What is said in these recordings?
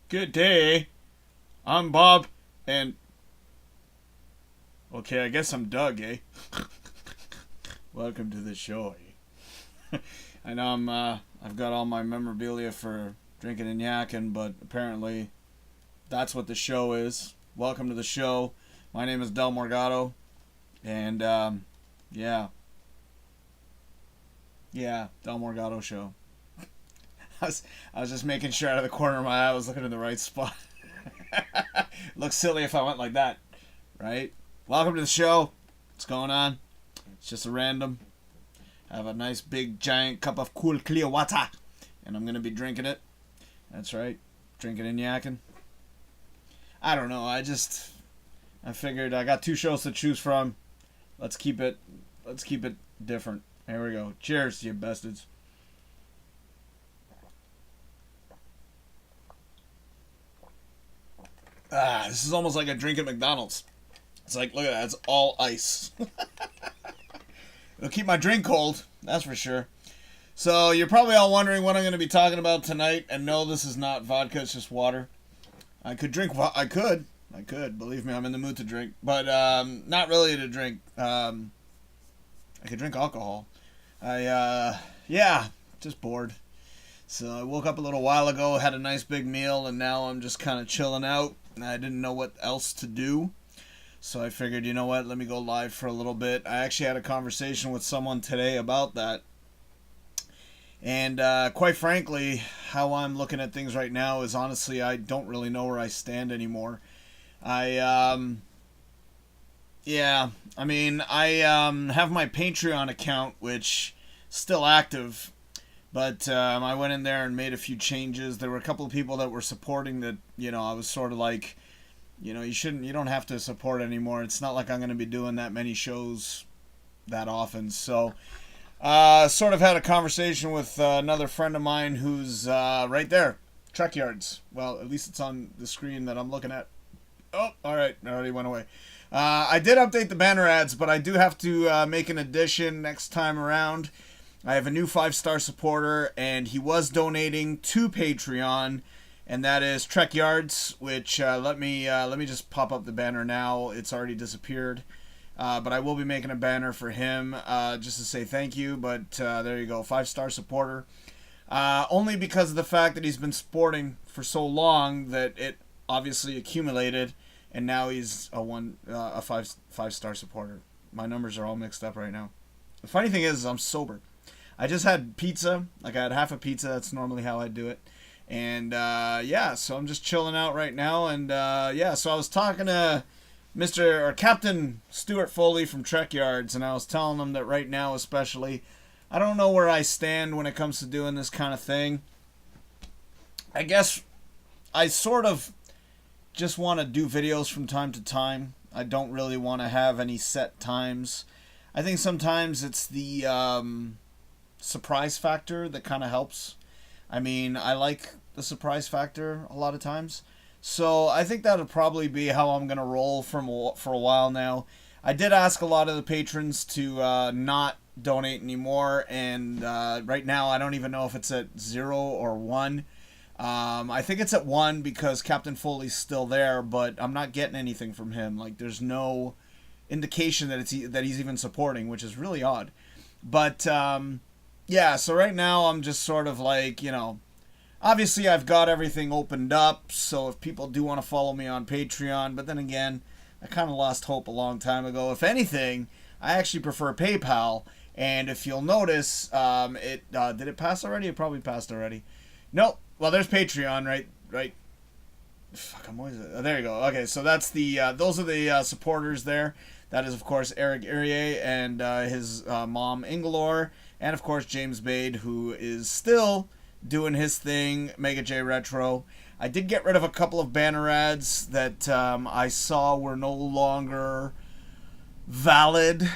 Good day. I'm Bob, and okay, I guess I'm Doug, eh? Welcome to the show, eh? I know I've got all my memorabilia for drinking and yakking, but apparently that's what the show is. Welcome to the show. My name is Del Morgado, and yeah, yeah, Del Morgado show. I was, I was just making sure out of the corner of my eye I was looking in the right spot. Looks silly if I went like that, right? Welcome to the show. What's going on? It's just a random. I have a nice big giant cup of cool clear water, and I'm gonna be drinking it. That's right, drinking and yakking. I don't know. I figured I got two shows to choose from. Let's keep it. Let's keep it different. Here we go. Cheers, you bastards. This is almost like a drink at McDonald's. It's like, look at that. It's all ice. It'll keep my drink cold. That's for sure. So you're probably all wondering what I'm going to be talking about tonight. And no, this is not vodka. It's just water. I could drink. I could. I could. Believe me, I'm in the mood to drink. But not really to drink. I could drink alcohol. Yeah, just bored. So I woke up a little while ago, had a nice big meal, and now I'm just kind of chilling out. And I didn't know what else to do. So I figured, you know what, let me go live for a little bit. I actually had a conversation with someone today about that. And quite frankly, how I'm looking at things right now is honestly, I don't really know where I stand anymore. Yeah, I mean, I have my Patreon account, which is still active. But I went in there and made a few changes. There were a couple of people that were supporting that, I was sort of like, you don't have to support anymore. It's not like I'm going to be doing that many shows that often. So, sort of had a conversation with another friend of mine who's right there, Truck Yards. Well, at least it's on the screen that I'm looking at. Oh, all right, it already went away. I did update the banner ads, but I do have to make an addition next time around. I have a new 5-star supporter, and he was donating to Patreon, and that is Trek Yards. Which let me just pop up the banner now. It's already disappeared, but I will be making a banner for him just to say thank you. But there you go, 5-star supporter. Only because of the fact that he's been supporting for so long that it obviously accumulated, and now he's a five-star supporter. My numbers are all mixed up right now. The funny thing is, I'm sober. I just had pizza. Like, I had half a pizza. That's normally how I do it. And, yeah, so I'm just chilling out right now. And, yeah, so I was talking to Captain Stuart Foley from Trek Yards, and I was telling him that right now especially, I don't know where I stand when it comes to doing this kind of thing. I guess I sort of just want to do videos from time to time. I don't really want to have any set times. I think sometimes it's the surprise factor that kind of helps. I mean, I like the surprise factor a lot of times. So I think that'll probably be how I'm going to roll for a while now. I did ask a lot of the patrons to not donate anymore, and right now I don't even know if it's at 0 or 1. I think it's at 1 because Captain Foley's still there, but I'm not getting anything from him. Like, there's no indication that he's even supporting, which is really odd. But yeah, so right now I'm just sort of like, obviously I've got everything opened up, so if people do want to follow me on Patreon, but then again, I kind of lost hope a long time ago. If anything, I actually prefer PayPal, and if you'll notice, did it pass already? It probably passed already. Nope. Well, there's Patreon, right? Fuck, I'm always... there you go. Okay, so that's those are the supporters there. That is, of course, Eric Irier and his mom, Ingalore, and, of course, James Bade, who is still doing his thing, Mega J Retro. I did get rid of a couple of banner ads that I saw were no longer valid,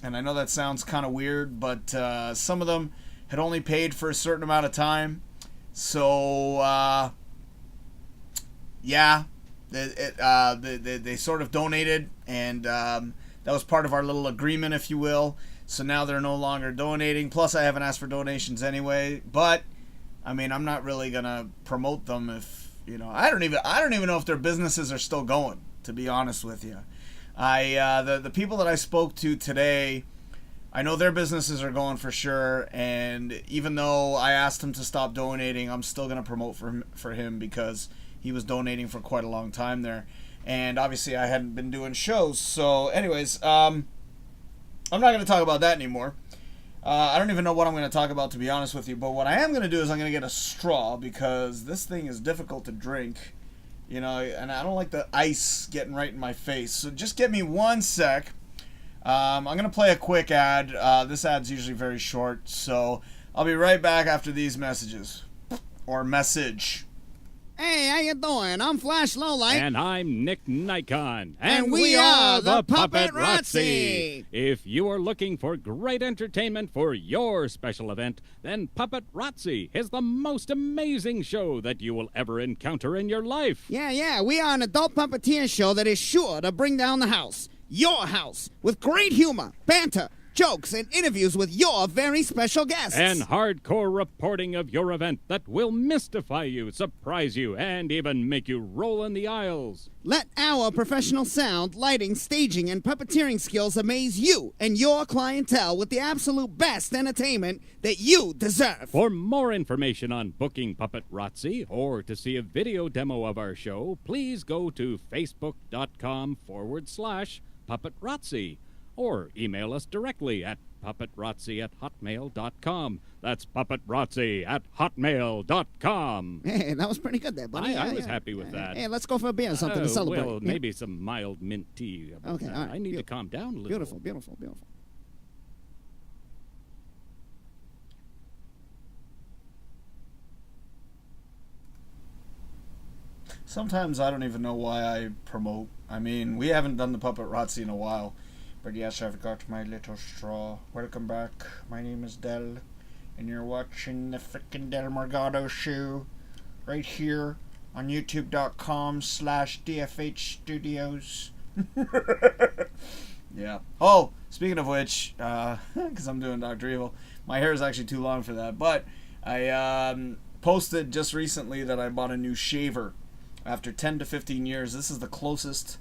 and I know that sounds kind of weird, but some of them had only paid for a certain amount of time. So, yeah, they sort of donated, and that was part of our little agreement, if you will. So now they're no longer donating. Plus, I haven't asked for donations anyway. But, I mean, I'm not really going to promote them if I don't even know if their businesses are still going, to be honest with you. The people that I spoke to today, I know their businesses are going for sure, and even though I asked him to stop donating, I'm still going to promote for him because he was donating for quite a long time there. And obviously I hadn't been doing shows. So anyways, I'm not going to talk about that anymore. I don't even know what I'm going to talk about, to be honest with you. But what I am going to do is I'm going to get a straw because this thing is difficult to drink. And I don't like the ice getting right in my face. So just give me 1 sec. I'm going to play a quick ad. This ad's usually very short. So I'll be right back after these messages. Or message. Hey, how you doing? I'm Flash Lowlight. And I'm Nick Nikon. And we are the Puppet Razzi. If you are looking for great entertainment for your special event, then Puppet Razzi is the most amazing show that you will ever encounter in your life. Yeah, we are an adult puppeteer show that is sure to bring down the house. Your house. With great humor, banter, jokes, and interviews with your very special guests. And hardcore reporting of your event that will mystify you, surprise you, and even make you roll in the aisles. Let our professional sound, lighting, staging, and puppeteering skills amaze you and your clientele with the absolute best entertainment that you deserve. For more information on booking Puppet Razzi or to see a video demo of our show, please go to facebook.com/Puppet Razzi. Or email us directly at puppetrazzi@hotmail.com. That's puppetrazzi@hotmail.com. Hey, that was pretty good there, buddy. I was happy with that. Hey, let's go for a beer or something to celebrate. Well, maybe some mild mint tea. Okay, all right. I need to calm down a little. Beautiful. Sometimes I don't even know why I promote. I mean, we haven't done the Puppet Razzi in a while. But yes, I've got my little straw. Welcome back. My name is Del. And you're watching the frickin' Del Morgado show. Right here on youtube.com/DFH Studios. Yeah. Oh, speaking of which, because I'm doing Dr. Evil, my hair is actually too long for that. But I posted just recently that I bought a new shaver. After 10 to 15 years, this is the closest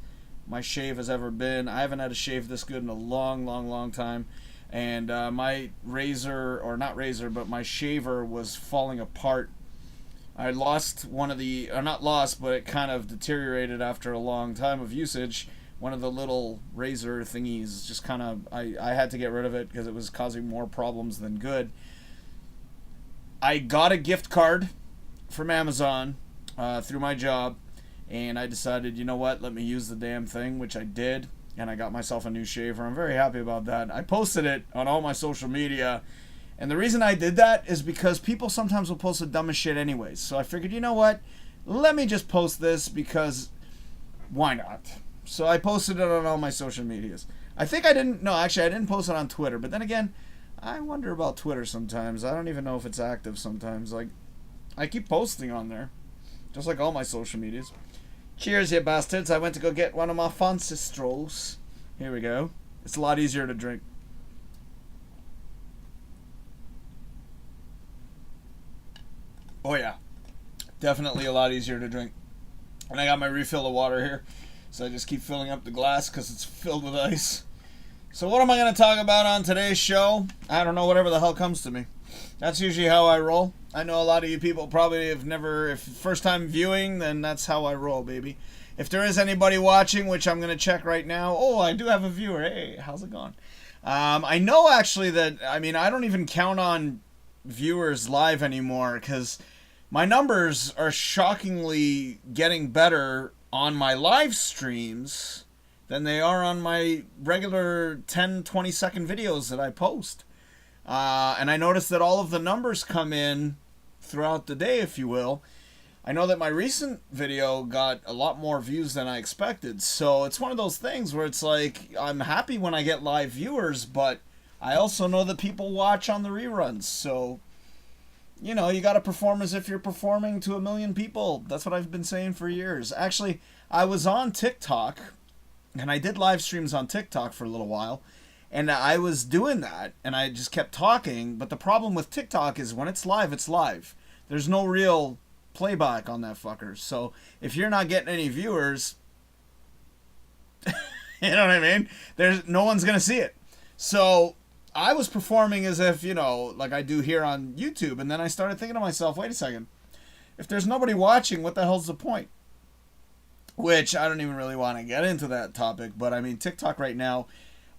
my shave has ever been. I haven't had a shave this good in a long time. And my razor, or not razor, but my shaver was falling apart. I lost one of the, or not lost, but it kind of deteriorated after a long time of usage. One of the little razor thingies just kind of, I had to get rid of it because it was causing more problems than good. I got a gift card from Amazon through my job. And I decided, you know what, let me use the damn thing, which I did. And I got myself a new shaver. I'm very happy about that. I posted it on all my social media. And the reason I did that is because people sometimes will post the dumbest shit anyways. So I figured, you know what, let me just post this because why not? So I posted it on all my social medias. I didn't post it on Twitter. But then again, I wonder about Twitter sometimes. I don't even know if it's active sometimes. Like, I keep posting on there. Just like all my social medias. Cheers, you bastards. I went to go get one of my fancy straws. Here we go. It's a lot easier to drink. Oh, yeah. Definitely a lot easier to drink. And I got my refill of water here. So I just keep filling up the glass because it's filled with ice. So what am I going to talk about on today's show? I don't know, whatever the hell comes to me. That's usually how I roll. I know a lot of you people probably have never, if first time viewing, then that's how I roll, baby. If there is anybody watching, which I'm going to check right now. Oh, I do have a viewer. Hey, how's it going? I know actually that, I don't even count on viewers live anymore because my numbers are shockingly getting better on my live streams than they are on my regular 10, 20-second videos that I post. And I noticed that all of the numbers come in throughout the day, if you will. I know that my recent video got a lot more views than I expected. So it's one of those things where it's like, I'm happy when I get live viewers, but I also know that people watch on the reruns. So, you got to perform as if you're performing to 1 million people. That's what I've been saying for years. Actually, I was on TikTok, and I did live streams on TikTok for a little while. And I was doing that, and I just kept talking. But the problem with TikTok is when it's live, it's live. There's no real playback on that fucker. So if you're not getting any viewers, you know what I mean? There's no one's gonna see it. So I was performing as if, you know, like I do here on YouTube, and then I started thinking to myself, wait a second, if there's nobody watching, what the hell's the point? Which I don't even really want to get into that topic, but I mean, TikTok right now,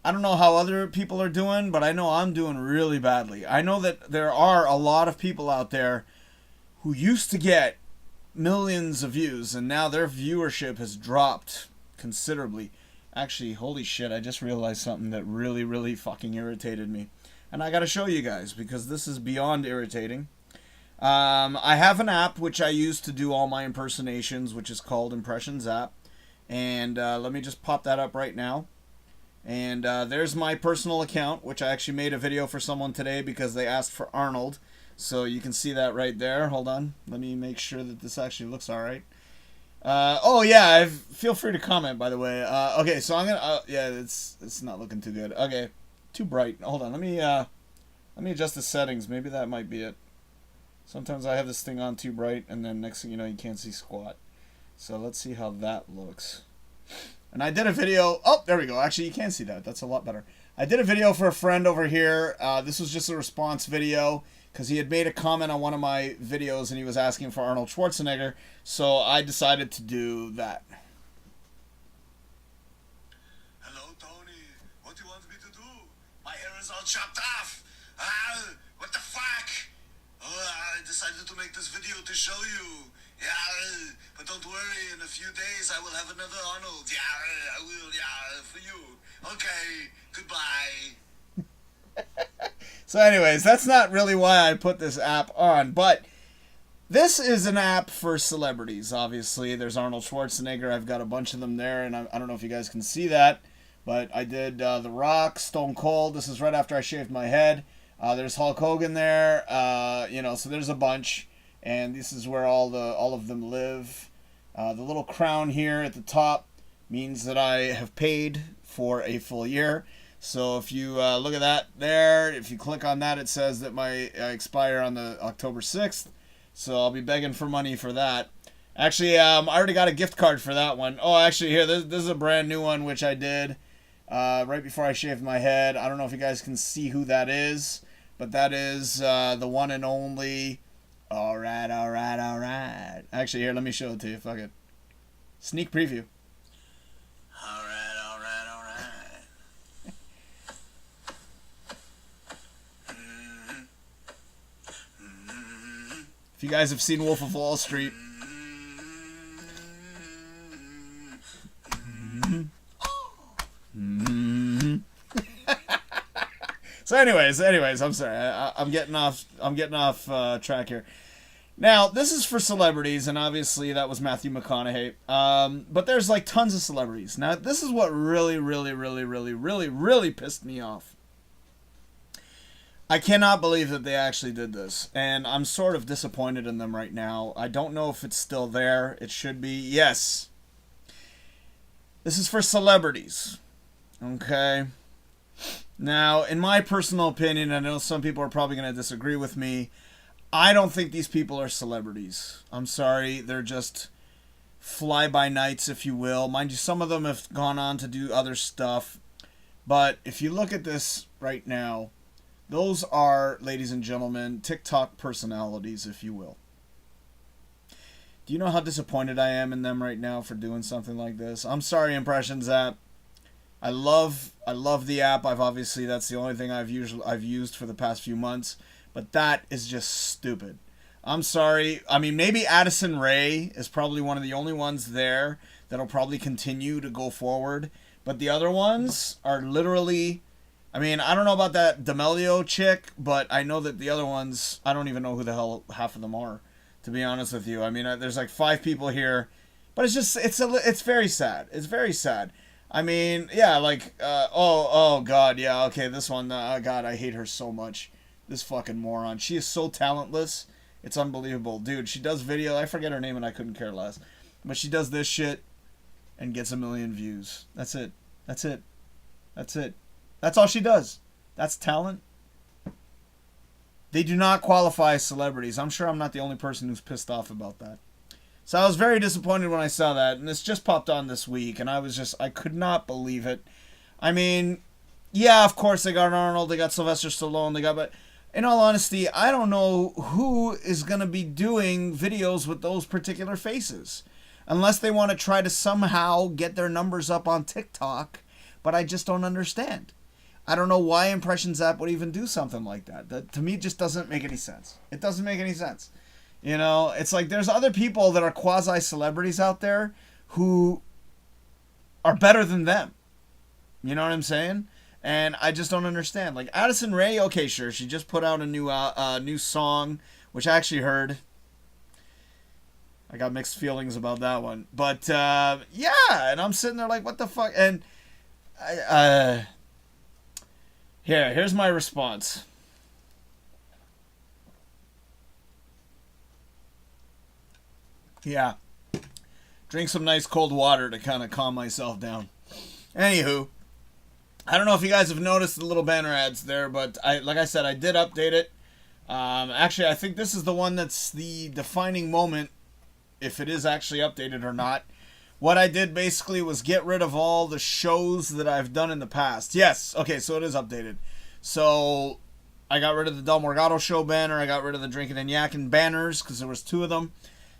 I don't know how other people are doing, but I know I'm doing really badly. I know that there are a lot of people out there who used to get millions of views, and now their viewership has dropped considerably. Actually, holy shit, I just realized something that really, really fucking irritated me. And I gotta show you guys, because this is beyond irritating. I have an app which I use to do all my impersonations, which is called Impressions app. And let me just pop that up right now. And there's my personal account, which I actually made a video for someone today because they asked for Arnold. So you can see that right there. Hold on. Let me make sure that this actually looks alright. Oh yeah, feel free to comment, by the way. Okay, so I'm gonna, yeah, it's not looking too good. Okay, too bright. Hold on, let me adjust the settings. Maybe that might be it. Sometimes I have this thing on too bright, and then next thing you know, you can't see squat. So let's see how that looks. And I did a video, oh, there we go. Actually, you can see that. That's a lot better. I did a video for a friend over here. This was just a response video, because he had made a comment on one of my videos, and he was asking for Arnold Schwarzenegger. So I decided to do that. Hello, Tony. What do you want me to do? My hair is all chopped off. What the fuck? I decided to make this video to show you. Yeah, but don't worry. In a few days, I will have another Arnold. Yeah, I will. Yeah, for you. Okay. Goodbye. So anyways, that's not really why I put this app on, but this is an app for celebrities, obviously. There's Arnold Schwarzenegger. I've got a bunch of them there, and I don't know if you guys can see that, but I did The Rock, Stone Cold. This is right after I shaved my head. There's Hulk Hogan there, you know, so there's a bunch, and this is where all of them live. The little crown here at the top means that I have paid for a full year. So if you look at that there, if you click on that, it says that I expire on the October 6th. So I'll be begging for money for that. Actually, I already got a gift card for that one. Oh, actually, here, this is a brand new one, which I did right before I shaved my head. I don't know if you guys can see who that is, but that is the one and only. All right. Actually, here, let me show it to you. Fuck it. Sneak preview. All right. If you guys have seen Wolf of Wall Street. So anyways, I'm sorry. I'm getting off track here. Now, this is for celebrities, and obviously that was Matthew McConaughey. But there's like tons of celebrities. Now, this is what really pissed me off. I cannot believe that they actually did this, and I'm sort of disappointed in them right now. I don't know if it's still there. It should be. Yes. This is for celebrities. Okay. Now, in my personal opinion, I know some people are probably going to disagree with me. I don't think these people are celebrities. I'm sorry. They're just fly-by-nights, if you will. Mind you, some of them have gone on to do other stuff. But if you look at this right now, those are, ladies and gentlemen, TikTok personalities, if you will. Do you know how disappointed I am in them right now for doing something like this? I'm sorry, Impressions app. I love the app. That's the only thing I've used for the past few months. But that is just stupid. I'm sorry. I mean, maybe Addison Rae is probably one of the only ones there that'll probably continue to go forward. But the other ones are literally... I mean, I don't know about that D'Amelio chick, but I know that the other ones, I don't even know who the hell half of them are, to be honest with you. I mean, there's like 5 people here, but it's just, it's very sad. It's very sad. I mean, yeah, like, oh God, yeah, okay, this one, God, I hate her so much. This fucking moron. She is so talentless. It's unbelievable. Dude, she does video, I forget her name and I couldn't care less. But she does this shit and gets 1 million views. That's it. That's all she does. That's talent. They do not qualify as celebrities. I'm sure I'm not the only person who's pissed off about that. So I was very disappointed when I saw that, and this just popped on this week, and I could not believe it. I mean, yeah, of course they got Arnold, they got Sylvester Stallone, but in all honesty, I don't know who is going to be doing videos with those particular faces. Unless they want to try to somehow get their numbers up on TikTok, but I just don't understand. I don't know why Impressions App would even do something like that. That to me just doesn't make any sense. It doesn't make any sense. You know, it's like there's other people that are quasi-celebrities out there who are better than them. You know what I'm saying? And I just don't understand. Like Addison Rae, okay, sure, she just put out a new song, which I actually heard. I got mixed feelings about that one, but yeah, and I'm sitting there like, what the fuck? And here's my response. Yeah, drink some nice cold water to kind of calm myself down. Anywho, I don't know if you guys have noticed the little banner ads there, but like I said, I did update it. Actually, I think this is the one that's the defining moment, if it is actually updated or not. What I did basically was get rid of all the shows that I've done in the past. Yes, okay, so it is updated. So I got rid of the Del Morgado show banner. I got rid of the Drinking and Yakking banners because there was 2 of them.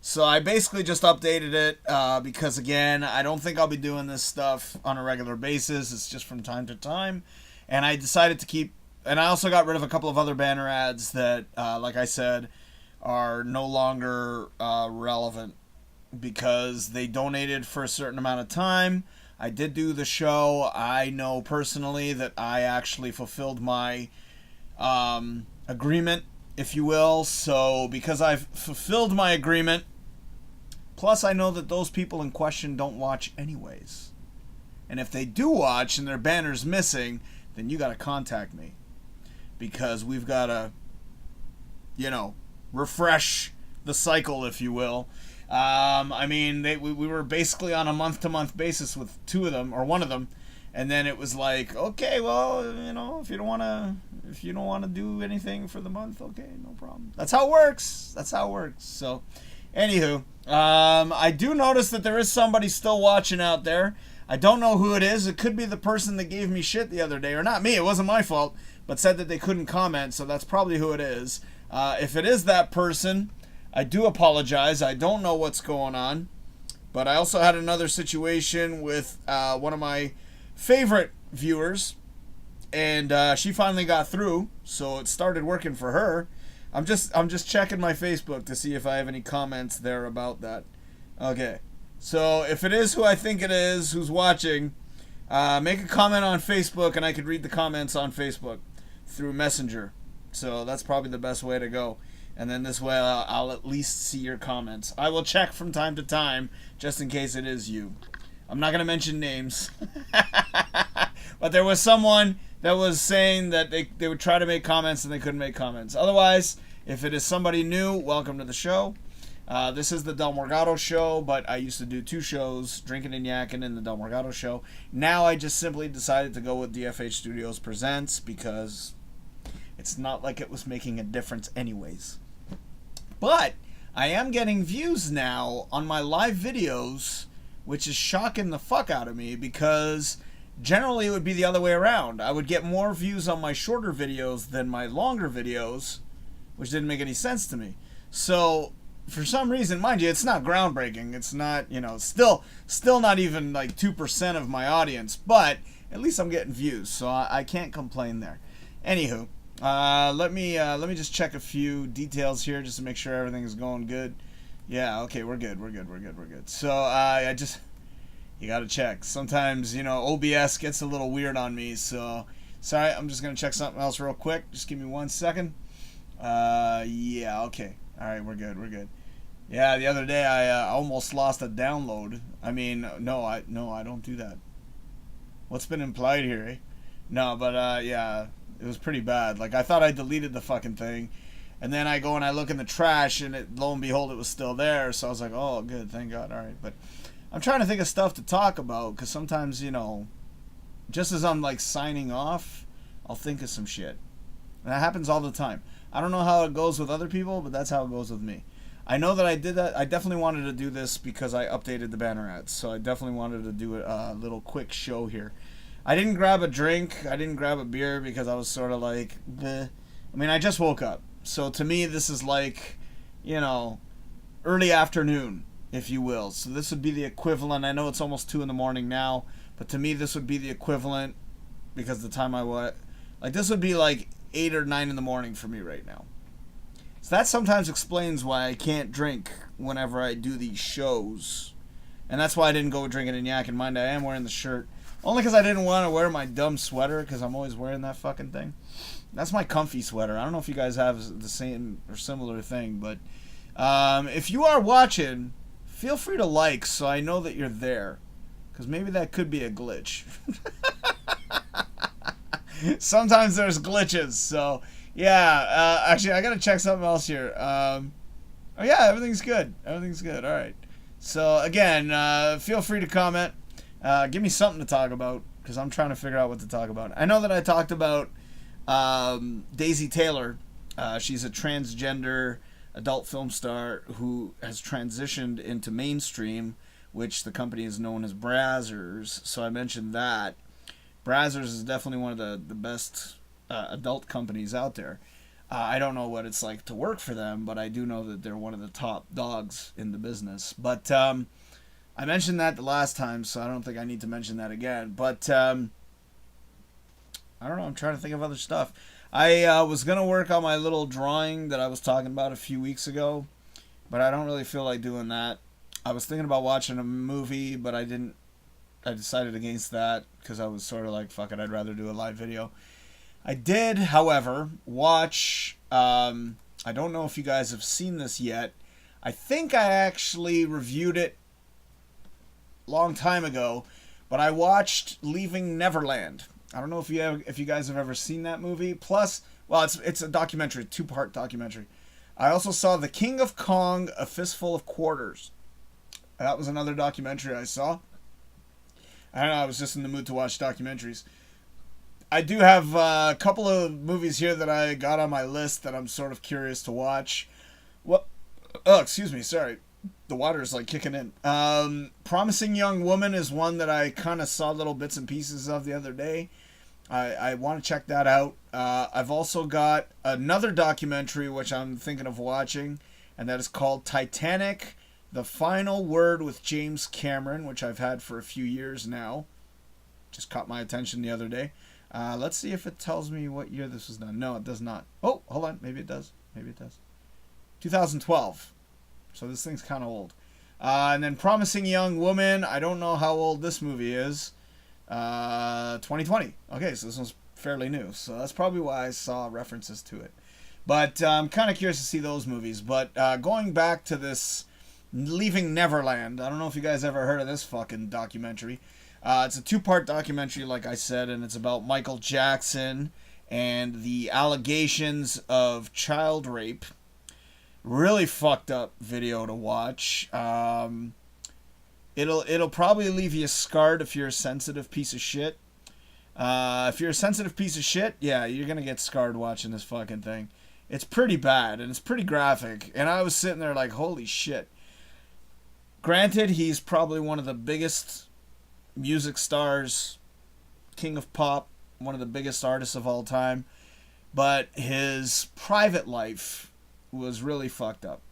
So I basically just updated it because, again, I don't think I'll be doing this stuff on a regular basis. It's just from time to time. And I decided to keep... And I also got rid of a couple of other banner ads that, like I said, are no longer relevant because they donated for a certain amount of time. I did do the show. I know personally that I actually fulfilled my agreement, if you will. So because I've fulfilled my agreement, plus I know that those people in question don't watch anyways. And if they do watch and their banner's missing, then you got to contact me. Because we've got to, refresh the cycle, if you will. I mean, we were basically on a month-to-month basis with 2 of them, or 1 of them. And then it was like, okay, well, if you don't want to do anything for the month, okay, no problem. That's how it works. So, anywho, I do notice that there is somebody still watching out there. I don't know who it is. It could be the person that gave me shit the other day, or not me. It wasn't my fault, but said that they couldn't comment. So that's probably who it is. If it is that person, I do apologize. I don't know what's going on, but I also had another situation with one of my favorite viewers, and she finally got through, so it started working for her. I'm just checking my Facebook to see if I have any comments there about that. Okay, so if it is who I think it is who's watching, make a comment on Facebook, and I could read the comments on Facebook through Messenger. So that's probably the best way to go. And then this way I'll at least see your comments. I will check from time to time just in case it is you. I'm not going to mention names. But there was someone that was saying that they would try to make comments and they couldn't make comments. Otherwise, if it is somebody new, welcome to the show. This is the Del Morgado show, but I used to do 2 shows, Drinking and Yakking and the Del Morgado show. Now I just simply decided to go with DFH Studios Presents because it's not like it was making a difference anyways. But I am getting views now on my live videos, which is shocking the fuck out of me because generally it would be the other way around. I would get more views on my shorter videos than my longer videos, which didn't make any sense to me. So for some reason, mind you, it's not groundbreaking. It's not, still not even like 2% of my audience, but at least I'm getting views, so I can't complain there. Anywho, let me just check a few details here just to make sure everything is going good. Yeah, okay, we're good. So you gotta check. Sometimes, OBS gets a little weird on me, so sorry, I'm just gonna check something else real quick. Just give me 1 second. Yeah, okay. Alright, we're good. Yeah, the other day I almost lost a download. I mean, no, I don't do that. What's been implied here, eh? No, but yeah, it was pretty bad. Like, I thought I deleted the fucking thing, and then I go and I look in the trash, and lo and behold, it was still there. So I was like, oh, good, thank God. All right, but I'm trying to think of stuff to talk about because sometimes, just as I'm like signing off, I'll think of some shit. And that happens all the time. I don't know how it goes with other people, but that's how it goes with me. I know that I did that. I definitely wanted to do this because I updated the banner ads. So I definitely wanted to do a little quick show here. I didn't grab a drink. I didn't grab a beer because I was sort of like, bleh. I mean, I just woke up. So to me, this is like, early afternoon, if you will. So this would be the equivalent. I know it's almost 2 in the morning now, but to me, this would be the equivalent because the time this would be like 8 or 9 in the morning for me right now. So that sometimes explains why I can't drink whenever I do these shows. And that's why I didn't go drinking and yakking. Mind, I am wearing the shirt. Only because I didn't want to wear my dumb sweater because I'm always wearing that fucking thing. That's my comfy sweater. I don't know if you guys have the same or similar thing, but if you are watching, feel free to like so I know that you're there. Because maybe that could be a glitch. Sometimes there's glitches, so yeah. Actually, I gotta check something else here. Oh yeah, everything's good. Everything's good. All right. So again, feel free to comment. Give me something to talk about because I'm trying to figure out what to talk about. I know that I talked about Daisy Taylor. She's a transgender adult film star who has transitioned into mainstream, which the company is known as Brazzers. So I mentioned that. Brazzers is definitely one of the best adult companies out there. I don't know what it's like to work for them, but I do know that they're one of the top dogs in the business. But I mentioned that the last time, so I don't think I need to mention that again. But I don't know. I'm trying to think of other stuff. I was going to work on my little drawing that I was talking about a few weeks ago, but I don't really feel like doing that. I was thinking about watching a movie, but I didn't. I decided against that because I was sort of like, fuck it, I'd rather do a live video. I did, however, watch, I don't know if you guys have seen this yet. I think I actually reviewed it a long time ago, but I watched Leaving Neverland. I don't know if you guys have ever seen that movie. Plus, well, it's a documentary, 2-part documentary. I also saw The King of Kong, A Fistful of Quarters. That was another documentary I saw. I don't know, I was just in the mood to watch documentaries. I do have a couple of movies here that I got on my list that I'm sort of curious to watch. What? Oh, excuse me, sorry. The water's like kicking in. Promising Young Woman is one that I kind of saw little bits and pieces of the other day. I want to check that out. I've also got another documentary which I'm thinking of watching, and that is called Titanic, The Final Word with James Cameron, which I've had for a few years now. Just caught my attention the other day. Let's see if it tells me what year this was done. No, it does not. Oh, hold on. Maybe it does. 2012. So this thing's kind of old. And then Promising Young Woman. I don't know how old this movie is. 2020. Okay, so this one's fairly new. So that's probably why I saw references to it. But I'm kind of curious to see those movies. But going back to this Leaving Neverland. I don't know if you guys ever heard of this fucking documentary. It's a 2-part documentary, like I said, and it's about Michael Jackson and the allegations of child rape. Really fucked up video to watch. It'll probably leave you scarred if you're a sensitive piece of shit. If you're a sensitive piece of shit, yeah, you're gonna get scarred watching this fucking thing. It's pretty bad and it's pretty graphic. And I was sitting there like, holy shit. Granted, he's probably one of the biggest music stars, king of pop, one of the biggest artists of all time, but his private life was really fucked up.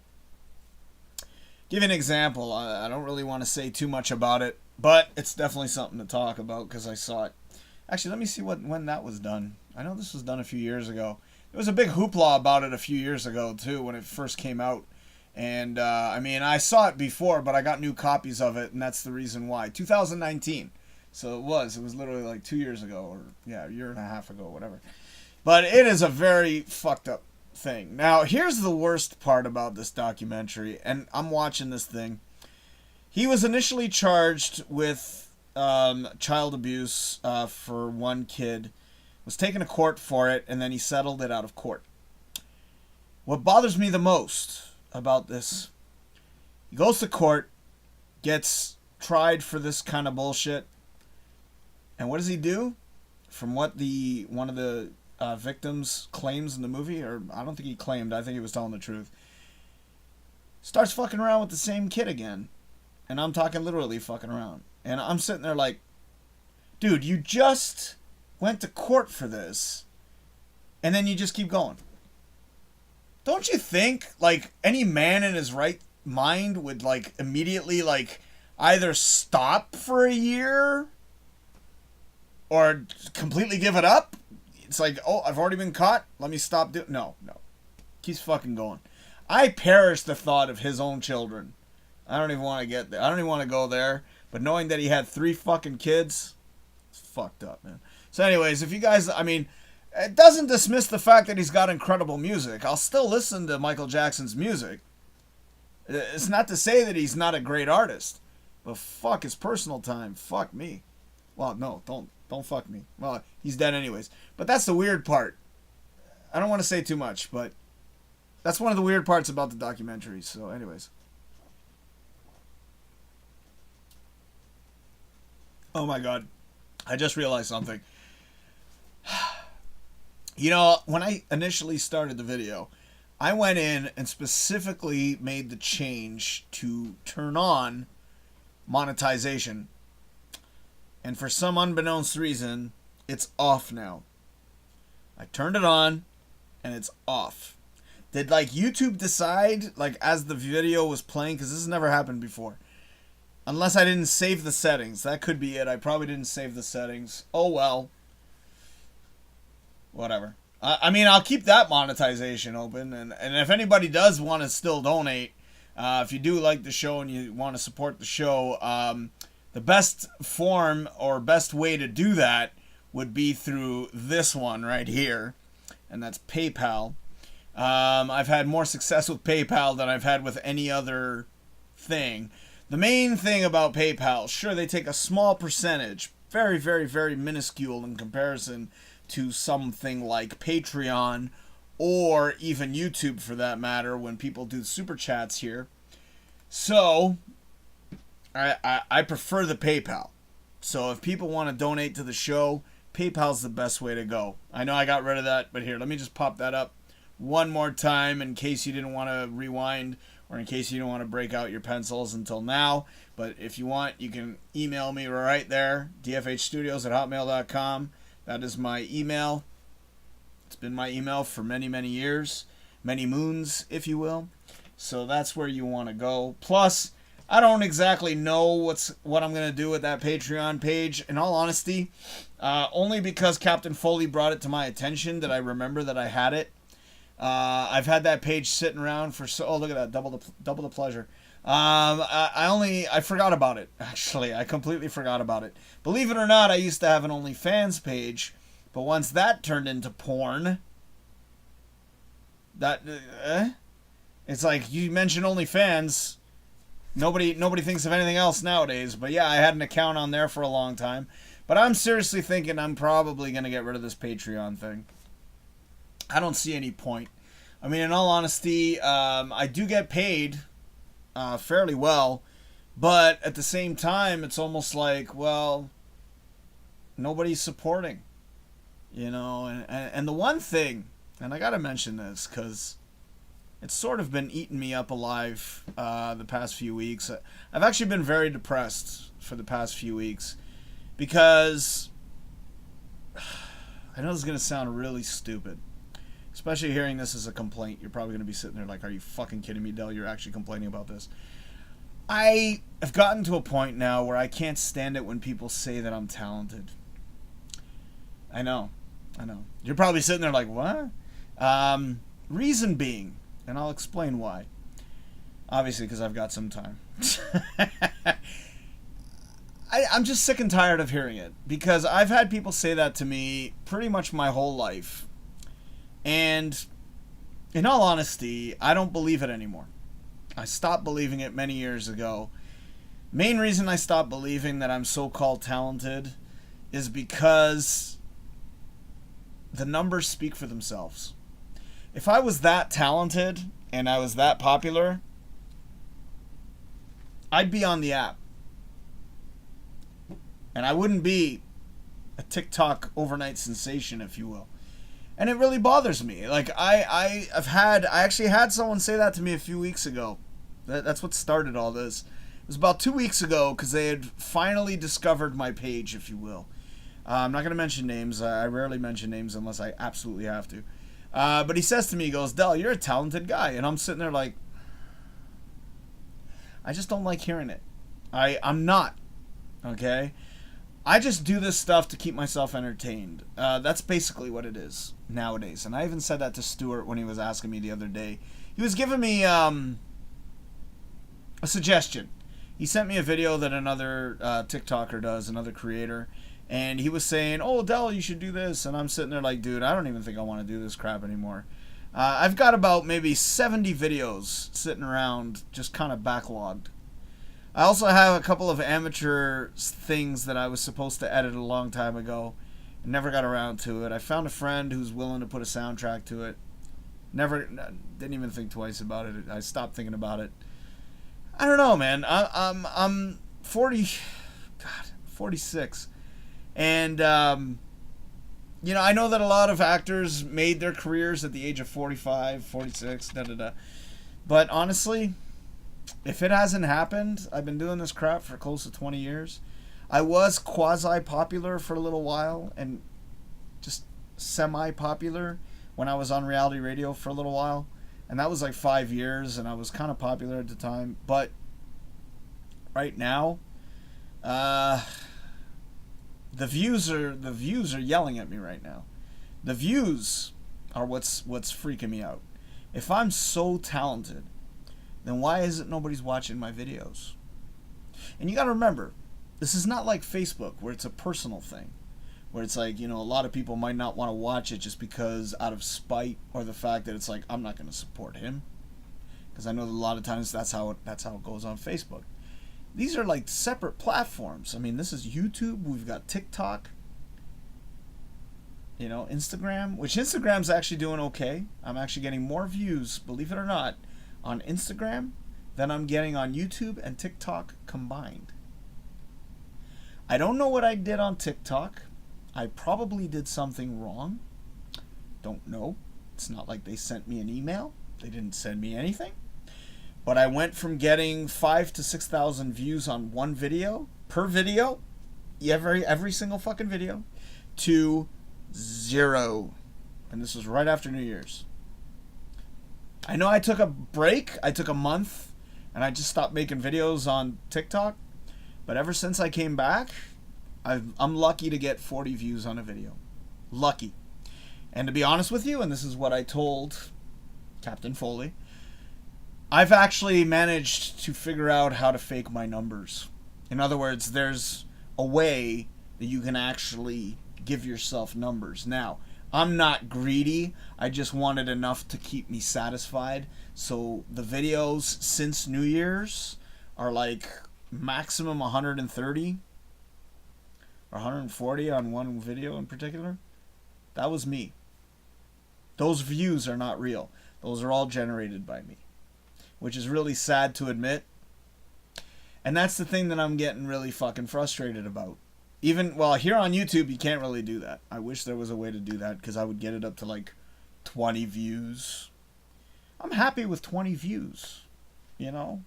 Give you an example. I don't really want to say too much about it, but it's definitely something to talk about because I saw it. Actually, let me see when that was done. I know this was done a few years ago. There was a big hoopla about it a few years ago too when it first came out. And, I mean, I saw it before, but I got new copies of it, and that's the reason why. 2019. So it was literally like 2 years ago, or, yeah, a year and a half ago, whatever. But it is a very fucked up thing. Now, here's the worst part about this documentary, and I'm watching this thing. He was initially charged with child abuse for one kid, was taken to court for it, and then he settled it out of court. What bothers me the most about this, he goes to court, gets tried for this kind of bullshit, and what does he do? From what one of the victims claims in the movie, or I don't think he claimed, I think he was telling the truth, starts fucking around with the same kid again. And I'm talking literally fucking around. And I'm sitting there like, dude, you just went to court for this, and then you just keep going. Don't you think, like, any man in his right mind would, like, immediately, like, either stop for a year or completely give it up? It's like, oh, I've already been caught, let me stop doing... No. Keeps fucking going. I perish the thought of his own children. I don't even want to get there. I don't even want to go there. But knowing that he had 3 fucking kids, it's fucked up, man. So anyways, if you guys, I mean, it doesn't dismiss the fact that he's got incredible music. I'll still listen to Michael Jackson's music. It's not to say that he's not a great artist. But fuck his personal time. Fuck me. Well, no, don't fuck me. Well, he's dead anyways. But that's the weird part. I don't want to say too much, but that's one of the weird parts about the documentary. So anyways. Oh my god. I just realized something. You know, when I initially started the video, I went in and specifically made the change to turn on monetization. And for some unbeknownst reason, it's off now. I turned it on and it's off. Did, like, YouTube decide, like, as the video was playing, because this has never happened before. Unless I didn't save the settings. That could be it. I probably didn't save the settings. Oh, well. Whatever. I mean, I'll keep that monetization open. And if anybody does want to still donate, if you do like the show and you want to support the show, the best form or best way to do that would be through this one right here. And that's PayPal. I've had more success with PayPal than I've had with any other thing. The main thing about PayPal, sure, they take a small percentage, very, very, very minuscule in comparison to something like Patreon or even YouTube for that matter when people do super chats here. So, I prefer the PayPal. So if people want to donate to the show, PayPal's the best way to go. I know I got rid of that, but here, let me just pop that up one more time in case you didn't want to rewind or in case you don't want to break out your pencils until now. But if you want, you can email me right there, dfhstudios@hotmail.com. That is my email. It's been my email for many, many years. Many moons, if you will. So that's where you want to go. Plus, I don't exactly know what I'm going to do with that Patreon page. In all honesty, only because Captain Foley brought it to my attention did I remember that I had it. I've had that page sitting around for oh, look at that, double the pleasure. I forgot about it, actually. I completely forgot about it. Believe it or not, I used to have an OnlyFans page, but once that turned into porn, it's like you mention OnlyFans, nobody thinks of anything else nowadays. But yeah, I had an account on there for a long time, but I'm seriously thinking I'm probably gonna get rid of this Patreon thing. I don't see any point. I mean, in all honesty, I do get paid fairly well, but at the same time, it's almost like, well, nobody's supporting, you know. And the one thing, and I gotta mention this because it's sort of been eating me up alive the past few weeks. I've actually been very depressed for the past few weeks because I know this is gonna sound really stupid. Especially hearing this as a complaint. You're probably going to be sitting there like, are you fucking kidding me, Del? You're actually complaining about this. I have gotten to a point now where I can't stand it when people say that I'm talented. I know. You're probably sitting there like, what? Reason being, and I'll explain why. Obviously, because I've got some time. I'm just sick and tired of hearing it. Because I've had people say that to me pretty much my whole life. And in all honesty, I don't believe it anymore. I stopped believing it many years ago. Main reason I stopped believing that I'm so-called talented is because the numbers speak for themselves. If I was that talented and I was that popular, I'd be on the app. And I wouldn't be a TikTok overnight sensation, if you will. And it really bothers me. Like, I actually had someone say that to me a few weeks ago. That's what started all this. It was about 2 weeks ago, because they had finally discovered my page, if you will. I'm not going to mention names. I rarely mention names unless I absolutely have to. But he says to me, he goes, Del, you're a talented guy. And I'm sitting there like, I just don't like hearing it. I'm not. Okay? I just do this stuff to keep myself entertained. That's basically what it is nowadays. And I even said that to Stuart when he was asking me the other day. He was giving me a suggestion. He sent me a video that another TikToker does, another creator. And he was saying, oh, Del, you should do this. And I'm sitting there like, dude, I don't even think I want to do this crap anymore. I've got about maybe 70 videos sitting around just kind of backlogged. I also have a couple of amateur things that I was supposed to edit a long time ago. Never got around to it. I found a friend who's willing to put a soundtrack to it. Didn't even think twice about it. I stopped thinking about it. I don't know, man. I'm 46. And, you know, I know that a lot of actors made their careers at the age of 45, 46, da-da-da. But honestly, if it hasn't happened, I've been doing this crap for close to 20 years. I was quasi-popular for a little while and just semi-popular when I was on reality radio for a little while. And that was like 5 years, and I was kind of popular at the time. But right now, the views are yelling at me right now. The views are what's freaking me out. If I'm so talented, then why is it nobody's watching my videos? And you got to remember, this is not like Facebook where it's a personal thing, where it's like, you know, a lot of people might not want to watch it just because out of spite or the fact that it's like, I'm not going to support him, because I know that a lot of times that's how it goes on Facebook. These are like separate platforms. I mean, this is YouTube. We've got TikTok. You know, Instagram, which Instagram's actually doing okay. I'm actually getting more views, believe it or not, on Instagram than I'm getting on YouTube and TikTok combined. I don't know what I did on TikTok. I probably did something wrong. Don't know. It's not like they sent me an email. They didn't send me anything. But I went from getting 5,000 to 6,000 views on one video, per video, every single fucking video, to 0. And this was right after New Year's. I know I took a break. I took a month, and I just stopped making videos on TikTok. But ever since I came back, I'm lucky to get 40 views on a video. Lucky. And to be honest with you, and this is what I told Captain Foley, I've actually managed to figure out how to fake my numbers. In other words, there's a way that you can actually give yourself numbers. Now, I'm not greedy. I just wanted enough to keep me satisfied. So the videos since New Year's are like maximum 130 or 140 on one video in particular. That was me. Those views are not real. Those are all generated by me, which is really sad to admit. And that's the thing that I'm getting really fucking frustrated about. Even, well, here on YouTube, you can't really do that. I wish there was a way to do that, because I would get it up to like 20 views. I'm happy with 20 views, you know?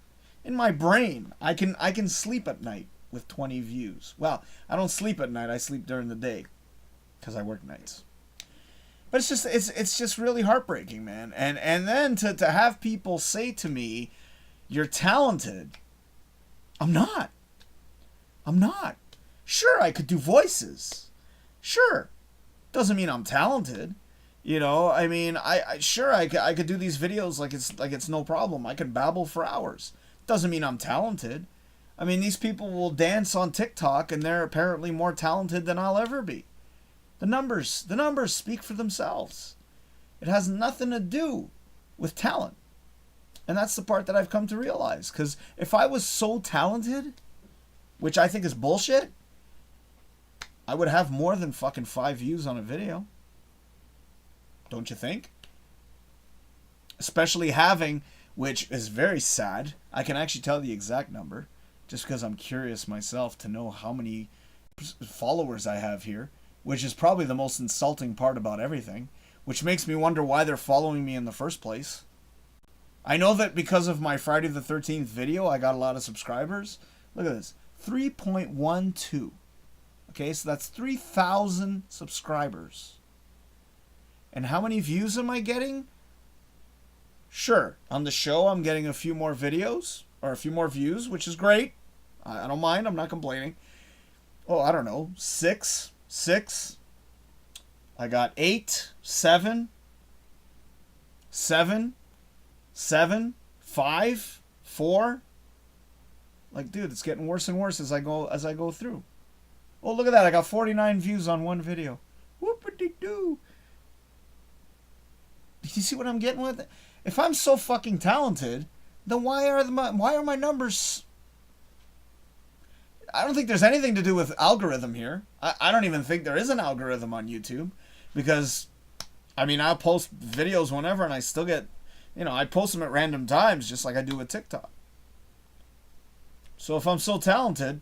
In my brain, I can sleep at night with 20 views. Well, I don't sleep at night. I sleep during the day, because I work nights. But it's just really heartbreaking, man. And then to have people say to me, you're talented. I'm not. Sure, I could do voices. Sure. Doesn't mean I'm talented. You know, I mean, I could do these videos like it's no problem. I can babble for hours. Doesn't mean I'm talented. I mean, these people will dance on TikTok, and they're apparently more talented than I'll ever be. The numbers speak for themselves. It has nothing to do with talent. And that's the part that I've come to realize. Because if I was so talented, which I think is bullshit, I would have more than fucking 5 views on a video. Don't you think? Especially having, which is very sad, I can actually tell the exact number, just because I'm curious myself to know how many followers I have here, which is probably the most insulting part about everything. which makes me wonder why they're following me in the first place. I know that because of my Friday the 13th video, I got a lot of subscribers. Look at this, 3.12. Okay, so that's 3,000 subscribers. And how many views am I getting? Sure, on the show I'm getting a few more videos, or a few more views, which is great. I don't mind, I'm not complaining. Oh, I don't know, 6. I got 8, 7, 5, 4. Like, dude, it's getting worse and worse as I go through. Oh, look at that, I got 49 views on one video. Whoop-a-dee-doo. Did you see what I'm getting with it? If I'm so fucking talented, then why are my numbers... I don't think there's anything to do with algorithm here. I don't even think there is an algorithm on YouTube. Because, I mean, I'll post videos whenever and I still get... I post them at random times just like I do with TikTok. So if I'm so talented,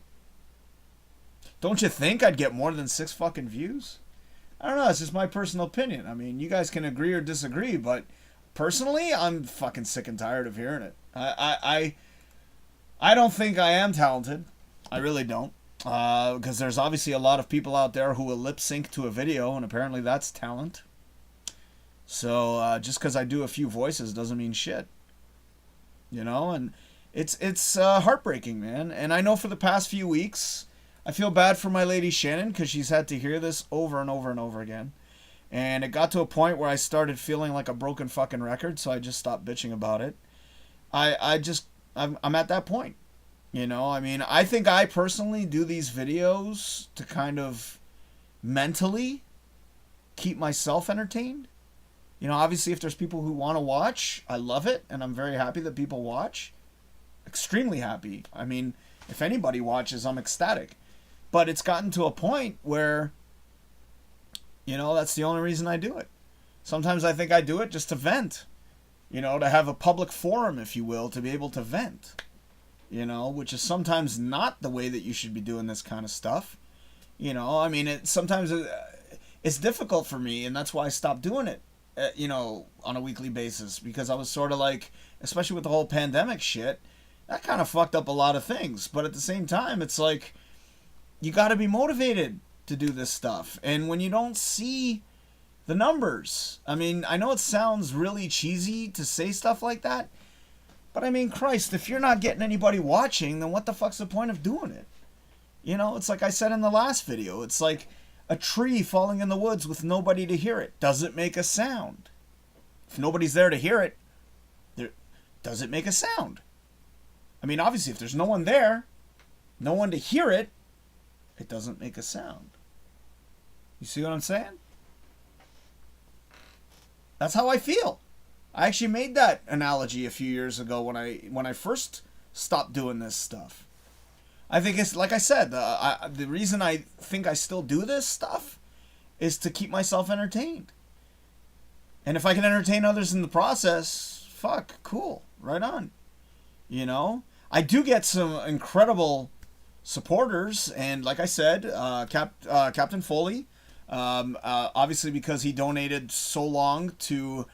don't you think I'd get more than 6 fucking views? I don't know, it's just my personal opinion. I mean, you guys can agree or disagree, but personally, I'm fucking sick and tired of hearing it. I don't think I am talented. I really don't. Because there's obviously a lot of people out there who will lip sync to a video, and apparently that's talent. So just because I do a few voices doesn't mean shit. And it's heartbreaking, man. And I know for the past few weeks, I feel bad for my lady Shannon because she's had to hear this over and over and over again. And it got to a point where I started feeling like a broken fucking record, so I just stopped bitching about it. I'm at that point. I mean, I think I personally do these videos to kind of mentally keep myself entertained. Obviously if there's people who want to watch, I love it, and I'm very happy that people watch. Extremely happy. I mean, if anybody watches, I'm ecstatic. But it's gotten to a point where, that's the only reason I do it. Sometimes I think I do it just to vent. To have a public forum, if you will, to be able to vent. Which is sometimes not the way that you should be doing this kind of stuff. I mean, sometimes it's difficult for me, and that's why I stopped doing it, on a weekly basis. Because I was sort of like, especially with the whole pandemic shit, that kind of fucked up a lot of things. But at the same time, it's like, you got to be motivated to do this stuff. And when you don't see the numbers, I mean, I know it sounds really cheesy to say stuff like that, but I mean, Christ, if you're not getting anybody watching, then what the fuck's the point of doing it? It's like I said in the last video, it's like a tree falling in the woods with nobody to hear it. Does it make a sound? If nobody's there to hear it, does it make a sound? I mean, obviously, if there's no one there, no one to hear it, it doesn't make a sound. You see what I'm saying? That's how I feel. I actually made that analogy a few years ago when I first stopped doing this stuff. I think it's, like I said, the reason I think I still do this stuff is to keep myself entertained. And if I can entertain others in the process, fuck, cool, right on. I do get some incredible supporters, and like I said, Captain Foley, obviously because he donated so long to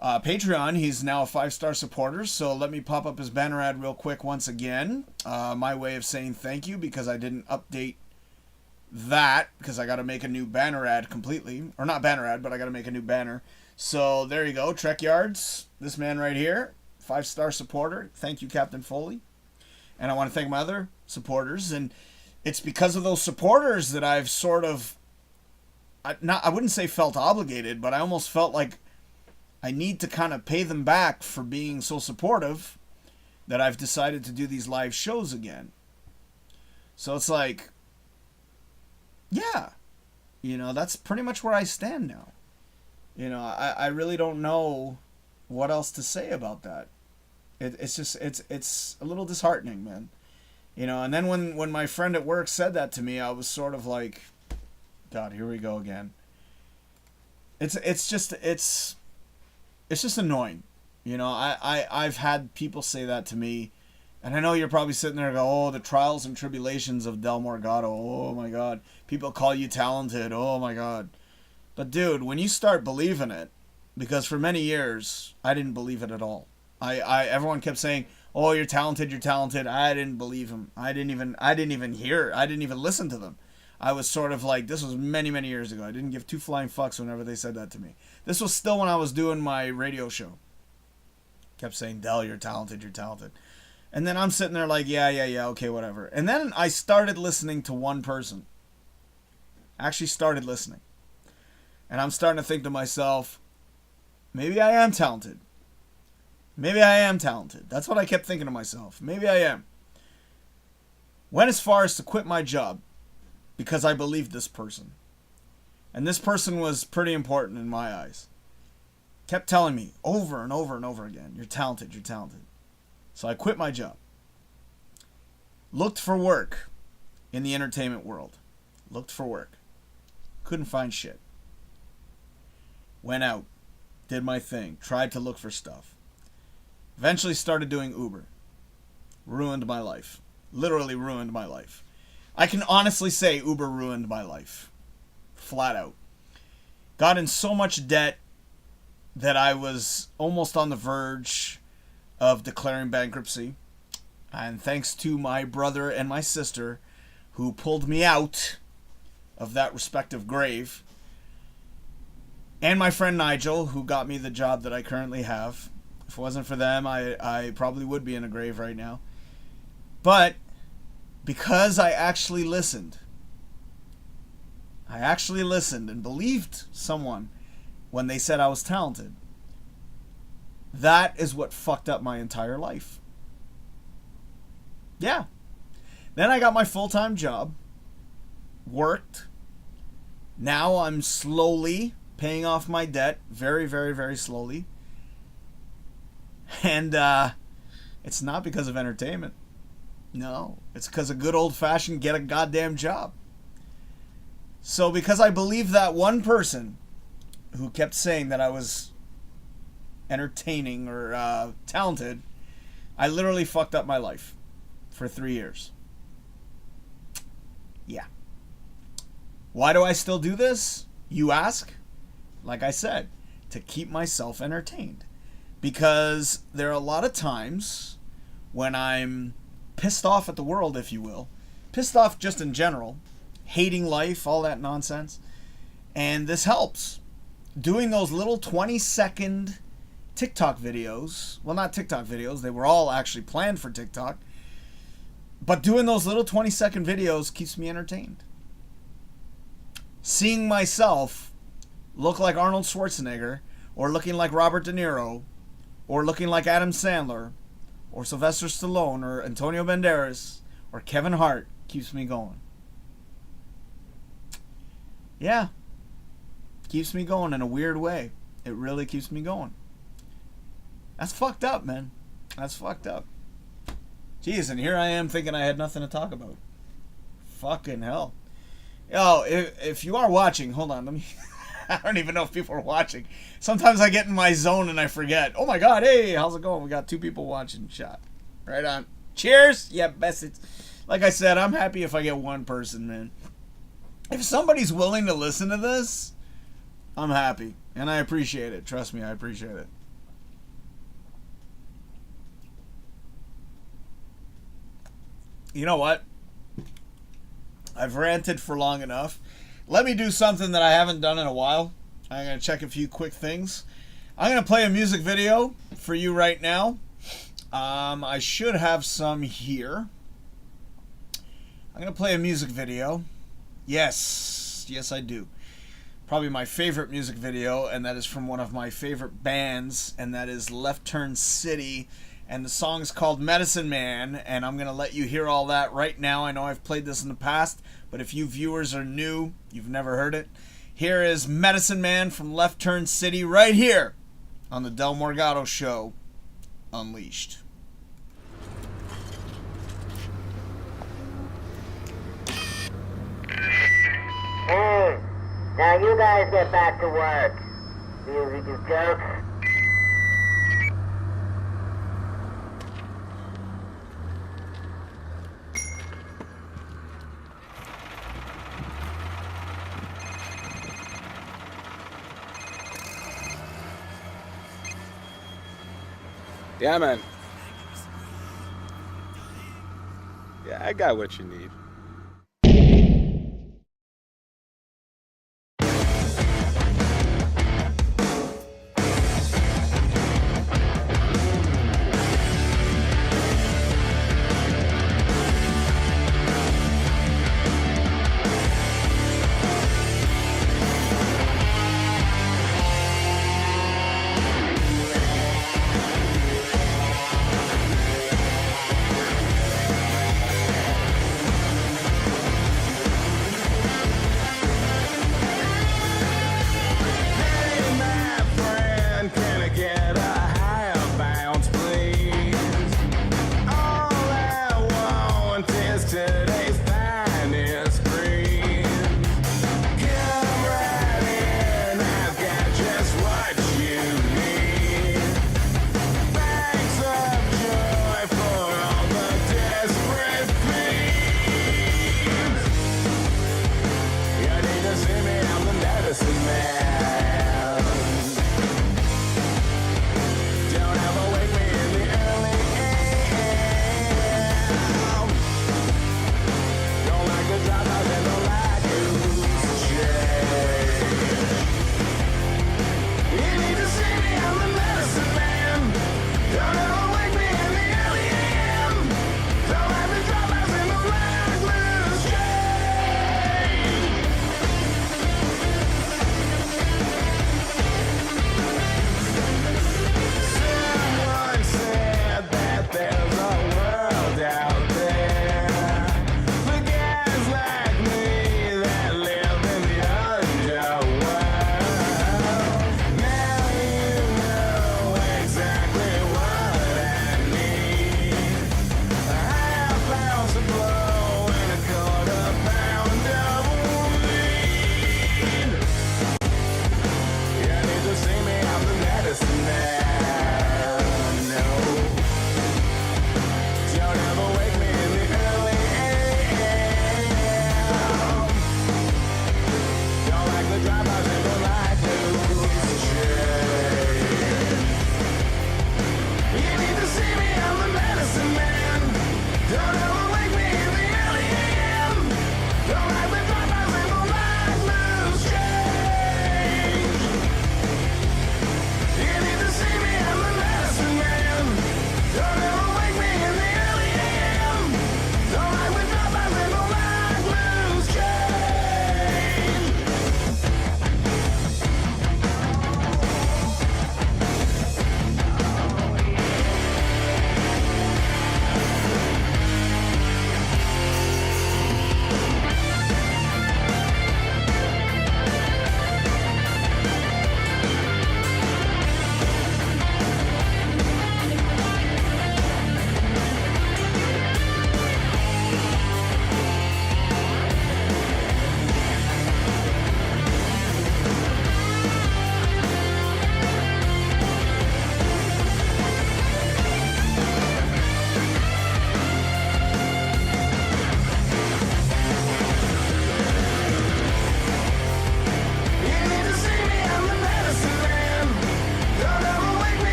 Patreon, he's now a 5-star supporter. So let me pop up his banner ad real quick once again. My way of saying thank you, because I didn't update that, because I got to make a new banner ad completely, or not banner ad, but I got to make a new banner. So there you go, Trek Yards, this man right here, 5-star supporter. Thank you, Captain Foley. And I want to thank my other supporters, and it's because of those supporters that I've sort of, I wouldn't say felt obligated, but I almost felt like I need to kind of pay them back for being so supportive, that I've decided to do these live shows again. So it's like, yeah, that's pretty much where I stand now. I really don't know what else to say about that. It's just, it's a little disheartening, man. And then when my friend at work said that to me, I was sort of like, God, here we go again. It's just annoying. I've had people say that to me, and I know you're probably sitting there and go, oh, the trials and tribulations of Del Morgado. Oh my God. People call you talented. Oh my God. But dude, when you start believing it, because for many years I didn't believe it at all. Everyone kept saying, "Oh, you're talented, you're talented." I didn't believe them. I didn't even hear. I didn't even listen to them. I was sort of like, this was many, many years ago. I didn't give two flying fucks whenever they said that to me. This was still when I was doing my radio show. Kept saying, "Del, you're talented, you're talented." And then I'm sitting there like, yeah, okay, whatever. And then I started listening to one person. Actually started listening. And I'm starting to think to myself, maybe I am talented. Maybe I am talented. That's what I kept thinking to myself. Maybe I am. Went as far as to quit my job because I believed this person. And this person was pretty important in my eyes. Kept telling me over and over and over again, "You're talented, you're talented." So I quit my job. Looked for work in the entertainment world. Looked for work. Couldn't find shit. Went out. Did my thing. Tried to look for stuff. Eventually started doing Uber. Ruined my life. Literally ruined my life. I can honestly say Uber ruined my life. Flat out. Got in so much debt that I was almost on the verge of declaring bankruptcy. And thanks to my brother and my sister who pulled me out of that respective grave, and my friend Nigel who got me the job that I currently have. If it wasn't for them, I probably would be in a grave right now. But because I actually listened and believed someone when they said I was talented, that is what fucked up my entire life. Yeah. Then I got my full-time job. Worked. Now I'm slowly paying off my debt. Very, very, very slowly. And it's not because of entertainment. No. It's because of good old-fashioned get a goddamn job. So because I believed that one person who kept saying that I was entertaining or talented, I literally fucked up my life for 3 years. Yeah. Why do I still do this, you ask? Like I said, to keep myself entertained. Because there are a lot of times when I'm pissed off at the world, if you will. Pissed off just in general. Hating life, all that nonsense. And this helps. Doing those little 20-second TikTok videos. Well, not TikTok videos. They were all actually planned for TikTok. But doing those little 20-second videos keeps me entertained. Seeing myself look like Arnold Schwarzenegger, or looking like Robert De Niro, or looking like Adam Sandler, or Sylvester Stallone, or Antonio Banderas, or Kevin Hart keeps me going. Yeah. Keeps me going in a weird way. It really keeps me going. That's fucked up, man. That's fucked up. Jeez, and here I am thinking I had nothing to talk about. Fucking hell. Yo, if you are watching, hold on, let me... I don't even know if people are watching. Sometimes I get in my zone and I forget. Oh my god, hey, how's it going? We got 2 people watching. Shot. Right on. Cheers! Yeah, best it's... Like I said, I'm happy if I get one person, man. If somebody's willing to listen to this, I'm happy. And I appreciate it. Trust me, I appreciate it. You know what? I've ranted for long enough. Let me do something that I haven't done in a while. I'm going to check a few quick things. I'm going to play a music video for you right now. I should have some here. I'm going to play a music video. Yes, I do. Probably my favorite music video, and that is from one of my favorite bands, and that is Left Turn City. And the song's called Medicine Man, and I'm going to let you hear all that right now. I know I've played this in the past, but if you viewers are new, you've never heard it, here is Medicine Man from Left Turn City right here on the Del Morgado Show, Unleashed. Hey, now you guys get back to work. You jerks. Yeah, man. Yeah, I got what you need.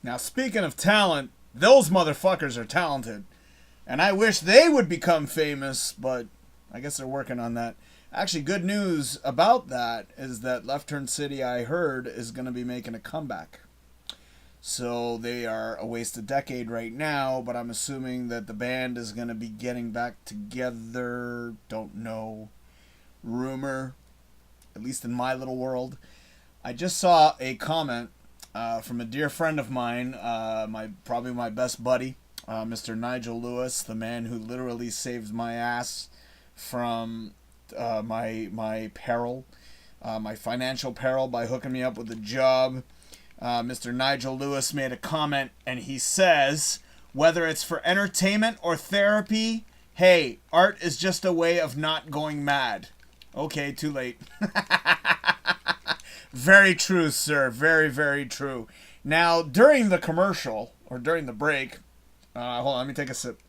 Now, speaking of talent, those motherfuckers are talented. And I wish they would become famous, but I guess they're working on that. Actually, good news about that is that Left Turn City, I heard, is going to be making a comeback. So they are a wasted decade right now, but I'm assuming that the band is going to be getting back together. Don't know. Rumor, at least in my little world. I just saw a comment from a dear friend of mine, probably my best buddy, Mr. Nigel Lewis, the man who literally saved my ass from my peril, my financial peril by hooking me up with a job Mr. Nigel Lewis made a comment, and he says, whether it's for entertainment or therapy, hey, art is just a way of not going mad. Okay, too late. Very true, sir. Very, very true. Now, during the commercial, or during the break, hold on, let me take a sip.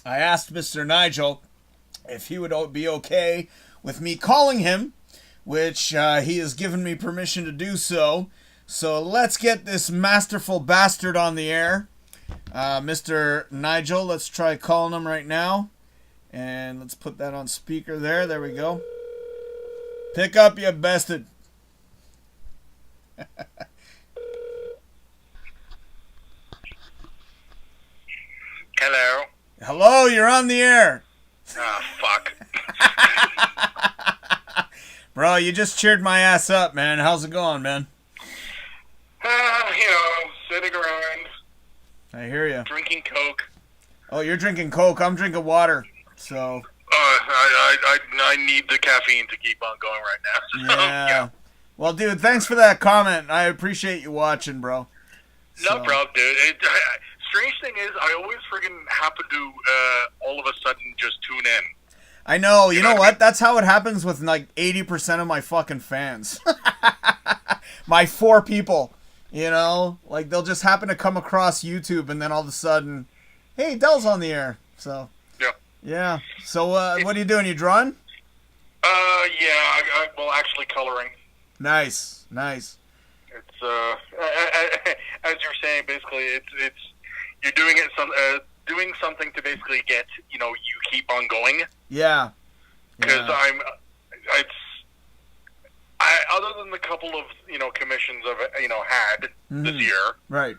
I asked Mr. Nigel if he would be okay with me calling him, which he has given me permission to do so. So let's get this masterful bastard on the air. Mr. Nigel, let's try calling him right now. And let's put that on speaker there. There we go. Pick up, you bastard. Hello. Hello, you're on the air. Ah, fuck. Bro, you just cheered my ass up, man. How's it going, man? Sitting around, I hear you. drinking Coke. Oh, you're drinking Coke. I'm drinking water. So, I need the caffeine to keep on going right now. yeah. Well, dude, thanks for that comment. I appreciate you watching, bro. No problem, dude. Strange thing is, I always friggin' happen to all of a sudden just tune in. I know. You know what? That's how it happens with like 80% of my fucking fans. My 4 people. You know? Like, they'll just happen to come across YouTube and then all of a sudden, hey, Dell's on the air. So, Yeah. yeah. So, what are you doing? You drawing? Yeah, well, actually coloring. Nice. Nice. It's, as you're saying, basically, it's you're doing it doing something to basically get, you keep on going. Yeah. Because other than the couple of, commissions I've, had this year. Right.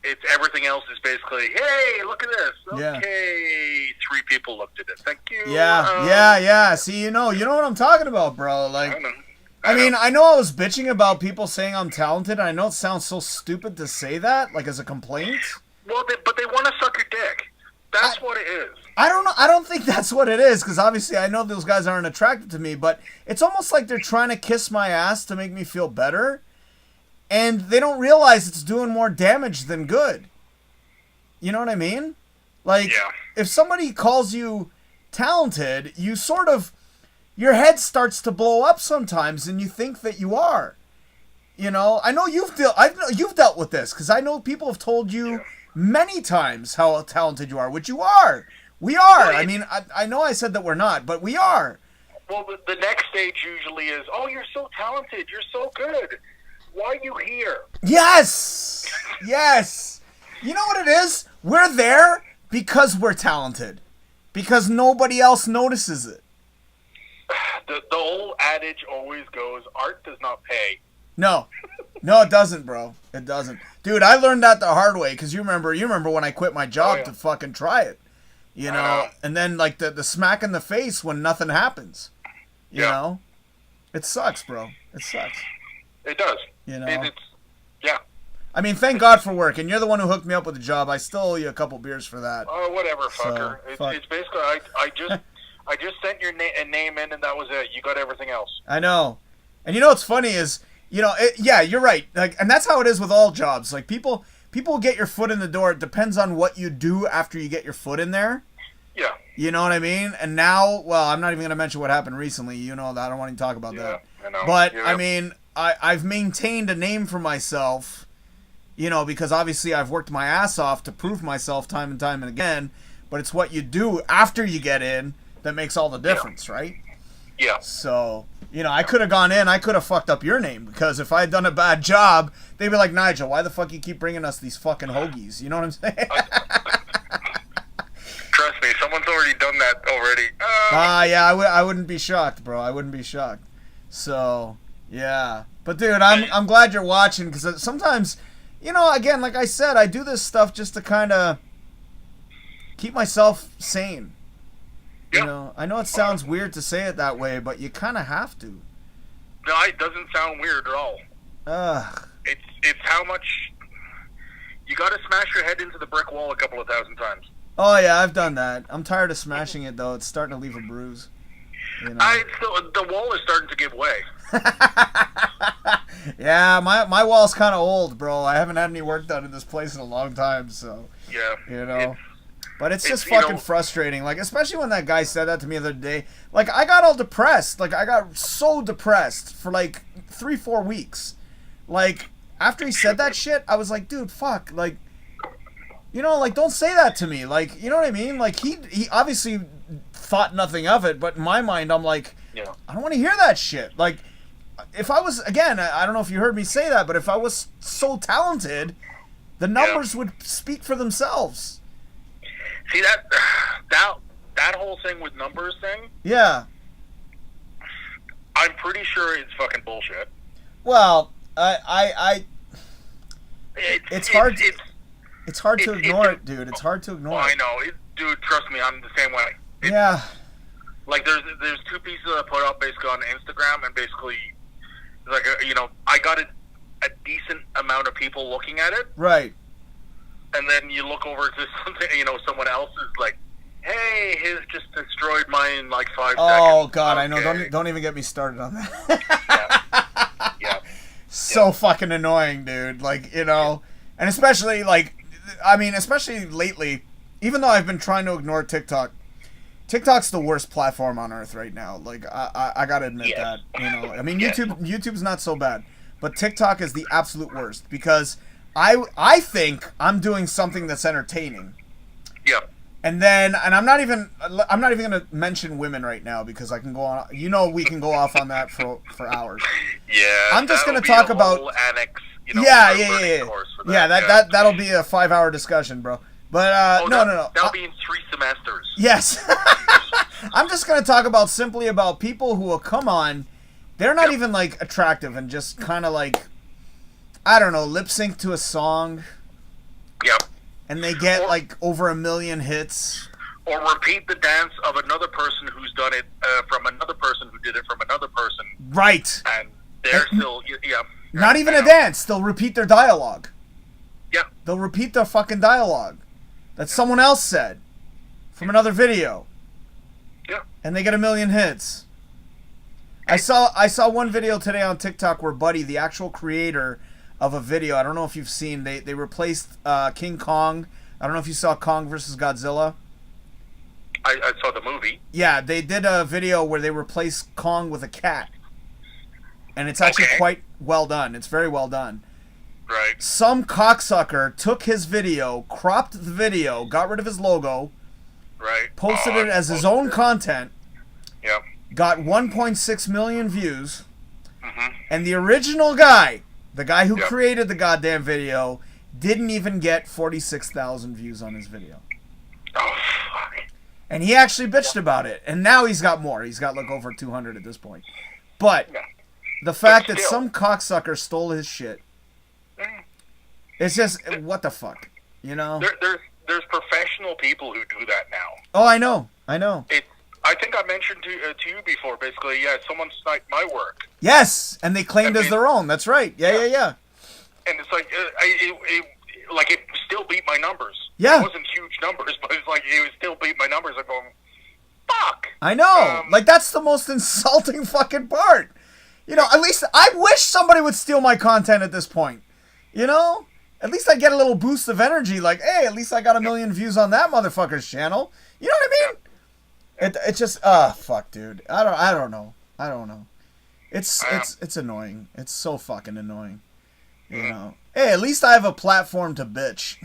It's everything else is basically, hey, look at this. Yeah. Okay, 3 people looked at it. Thank you. Yeah. See, you know what I'm talking about, bro. Like, I know I was bitching about people saying I'm talented. I know it sounds so stupid to say that, like as a complaint. Well, but they want to suck your dick. That's what it is. I don't know. I don't think that's what it is, because obviously I know those guys aren't attracted to me, but it's almost like they're trying to kiss my ass to make me feel better, and they don't realize it's doing more damage than good. You know what I mean? Like, if somebody calls you talented, you sort of, your head starts to blow up sometimes, and you think that you are. You know, I know you've dealt with this, because I know people have told you many times how talented you are, which you are. We are. I mean, I know I said that we're not, but we are. Well, the next stage usually is, oh, you're so talented, you're so good. Why are you here? Yes! Yes! You know what it is? We're there because we're talented. Because nobody else notices it. The old adage always goes, art does not pay. No, it doesn't, bro. It doesn't. Dude, I learned that the hard way, because you remember when I quit my job to fucking try it. You know? And then, like, the smack in the face when nothing happens. You know? It sucks, bro. It sucks. It does. You know? It's I mean, thank God for work, and you're the one who hooked me up with the job. I still owe you a couple beers for that. Oh, whatever, fucker. So, it's basically, I just sent your name in, and that was it. You got everything else. I know. And you know what's funny is, yeah, you're right. Like, and that's how it is with all jobs. Like, people get your foot in the door. It depends on what you do after you get your foot in there. Yeah. You know what I mean? And now, well, I'm not even going to mention what happened recently. You know that. I don't want to talk about that. I know. But, I mean, I've maintained a name for myself, because obviously I've worked my ass off to prove myself time and time and again. But it's what you do after you get in that makes all the difference, right? Yeah. So, I could have gone in. I could have fucked up your name, because if I had done a bad job, they'd be like, Nigel, why the fuck you keep bringing us these fucking hoagies? You know what I'm saying? Trust me, someone's already done that already. Yeah, I wouldn't be shocked, bro. I wouldn't be shocked. So, yeah. But, dude, I'm glad you're watching, because sometimes, again, like I said, I do this stuff just to kind of keep myself sane. I know it sounds weird to say it that way, but you kind of have to. No, it doesn't sound weird at all. It's how much you got to smash your head into the brick wall a couple of thousand times. Oh yeah, I've done that. I'm tired of smashing it though. It's starting to leave a bruise. The wall is starting to give way. Yeah, my wall's kind of old, bro. I haven't had any work done in this place in a long time, so Yeah. you know. But it's just you know- fucking frustrating, like especially when that guy said that to me the other day. Like I got all depressed, like I got so depressed for like 3-4 weeks. Like after he said that shit, I was like, dude, fuck, like, you know, like don't say that to me, like, you know what I mean? Like he obviously thought nothing of it, but in my mind, I'm like, Yeah. I don't want to hear that shit. Like, if I was, again, I don't know if you heard me say that, but if I was so talented, the numbers would speak for themselves. See that whole thing with numbers thing? Yeah. I'm pretty sure it's fucking bullshit. Well, it's hard. It's hard to ignore it, dude. It's hard to ignore I it. know, dude. Trust me, I'm the same way. Yeah. Like there's 2 pieces that I put up basically on Instagram, and basically, like I got a decent amount of people looking at it, Right. and then you look over to something, someone else is like, "Hey, his just destroyed mine in like 5 seconds." Oh God, I know. Okay. Don't even get me started on that. Yeah. So fucking annoying, dude. Like, and especially especially lately, even though I've been trying to ignore TikTok's the worst platform on earth right now. Like, I gotta admit Yes. that. I mean, Yes. YouTube's not so bad, but TikTok is the absolute worst because I think I'm doing something that's entertaining. Yeah. And I'm not even gonna mention women right now because I can go on. We can go off on that for hours. Yeah. I'm just that'll gonna be talk a about- whole annex. Yeah. Course for Yeah, that. that'll be a 5-hour discussion, bro. But no. That'll be in 3 semesters. Yes. I'm just gonna talk simply about people who will come on. They're not even like attractive and just kind of like, I don't know, lip sync to a song. Yep. And they get like over 1 million hits. Or repeat the dance of another person who's done it from another person who did it from another person. Right. And they're still, yeah. Not even a dance. They'll repeat their dialogue. Yeah. They'll repeat their fucking dialogue that someone else said from another video. Yeah. And they get 1 million hits. I saw one video today on TikTok where Buddy, the actual creator of a video, I don't know if you've seen, they replaced King Kong. I don't know if you saw Kong versus Godzilla. I saw the movie. Yeah, they did a video where they replaced Kong with a cat. And it's actually quite well done. It's very well done. Right. Some cocksucker took his video, cropped the video, got rid of his logo, Right. posted it as his own content, Yeah. got 1.6 million views, Mm-hmm. and the original guy, the guy who Yep. created the goddamn video, didn't even get 46,000 views on his video. Oh, fuck. And he actually bitched about it. And now he's got more. He's got like over 200 at this point. But Yeah. the fact that still. some cocksucker stole his shit, it's just, what the fuck? There's professional people who do that now. Oh, I know. I think I mentioned to you before. Basically, yeah, someone sniped my work, Yes, and they claimed I as mean- their own. That's right. Yeah. and it's like it still beat my numbers. Yeah. It wasn't huge numbers, but it's like it still beat my numbers. I'm going, fuck. I know. Like, that's the most insulting fucking part. At least I wish somebody would steal my content at this point. At least I get a little boost of energy. Like, hey, at least I got 1 million views on that motherfucker's channel. You know what I mean? It's just, fuck, dude. I don't know. It's annoying. It's so fucking annoying. Hey, at least I have a platform to bitch.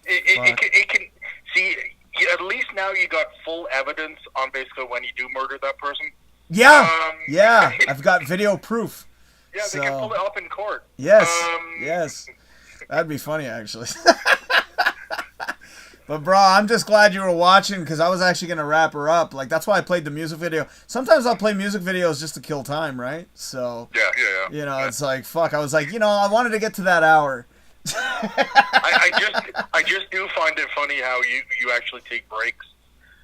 It can see. At least now you got full evidence on basically when you do murder that person. Yeah. I've got video proof. Yeah, they can pull it up in court. Yes. Yes. That'd be funny, actually. But, bro, I'm just glad you were watching because I was actually going to wrap her up. Like, that's why I played the music video. Sometimes I'll play music videos just to kill time, right? So, Yeah. it's like, fuck. I was like, I wanted to get to that hour. I just do find it funny how you actually take breaks.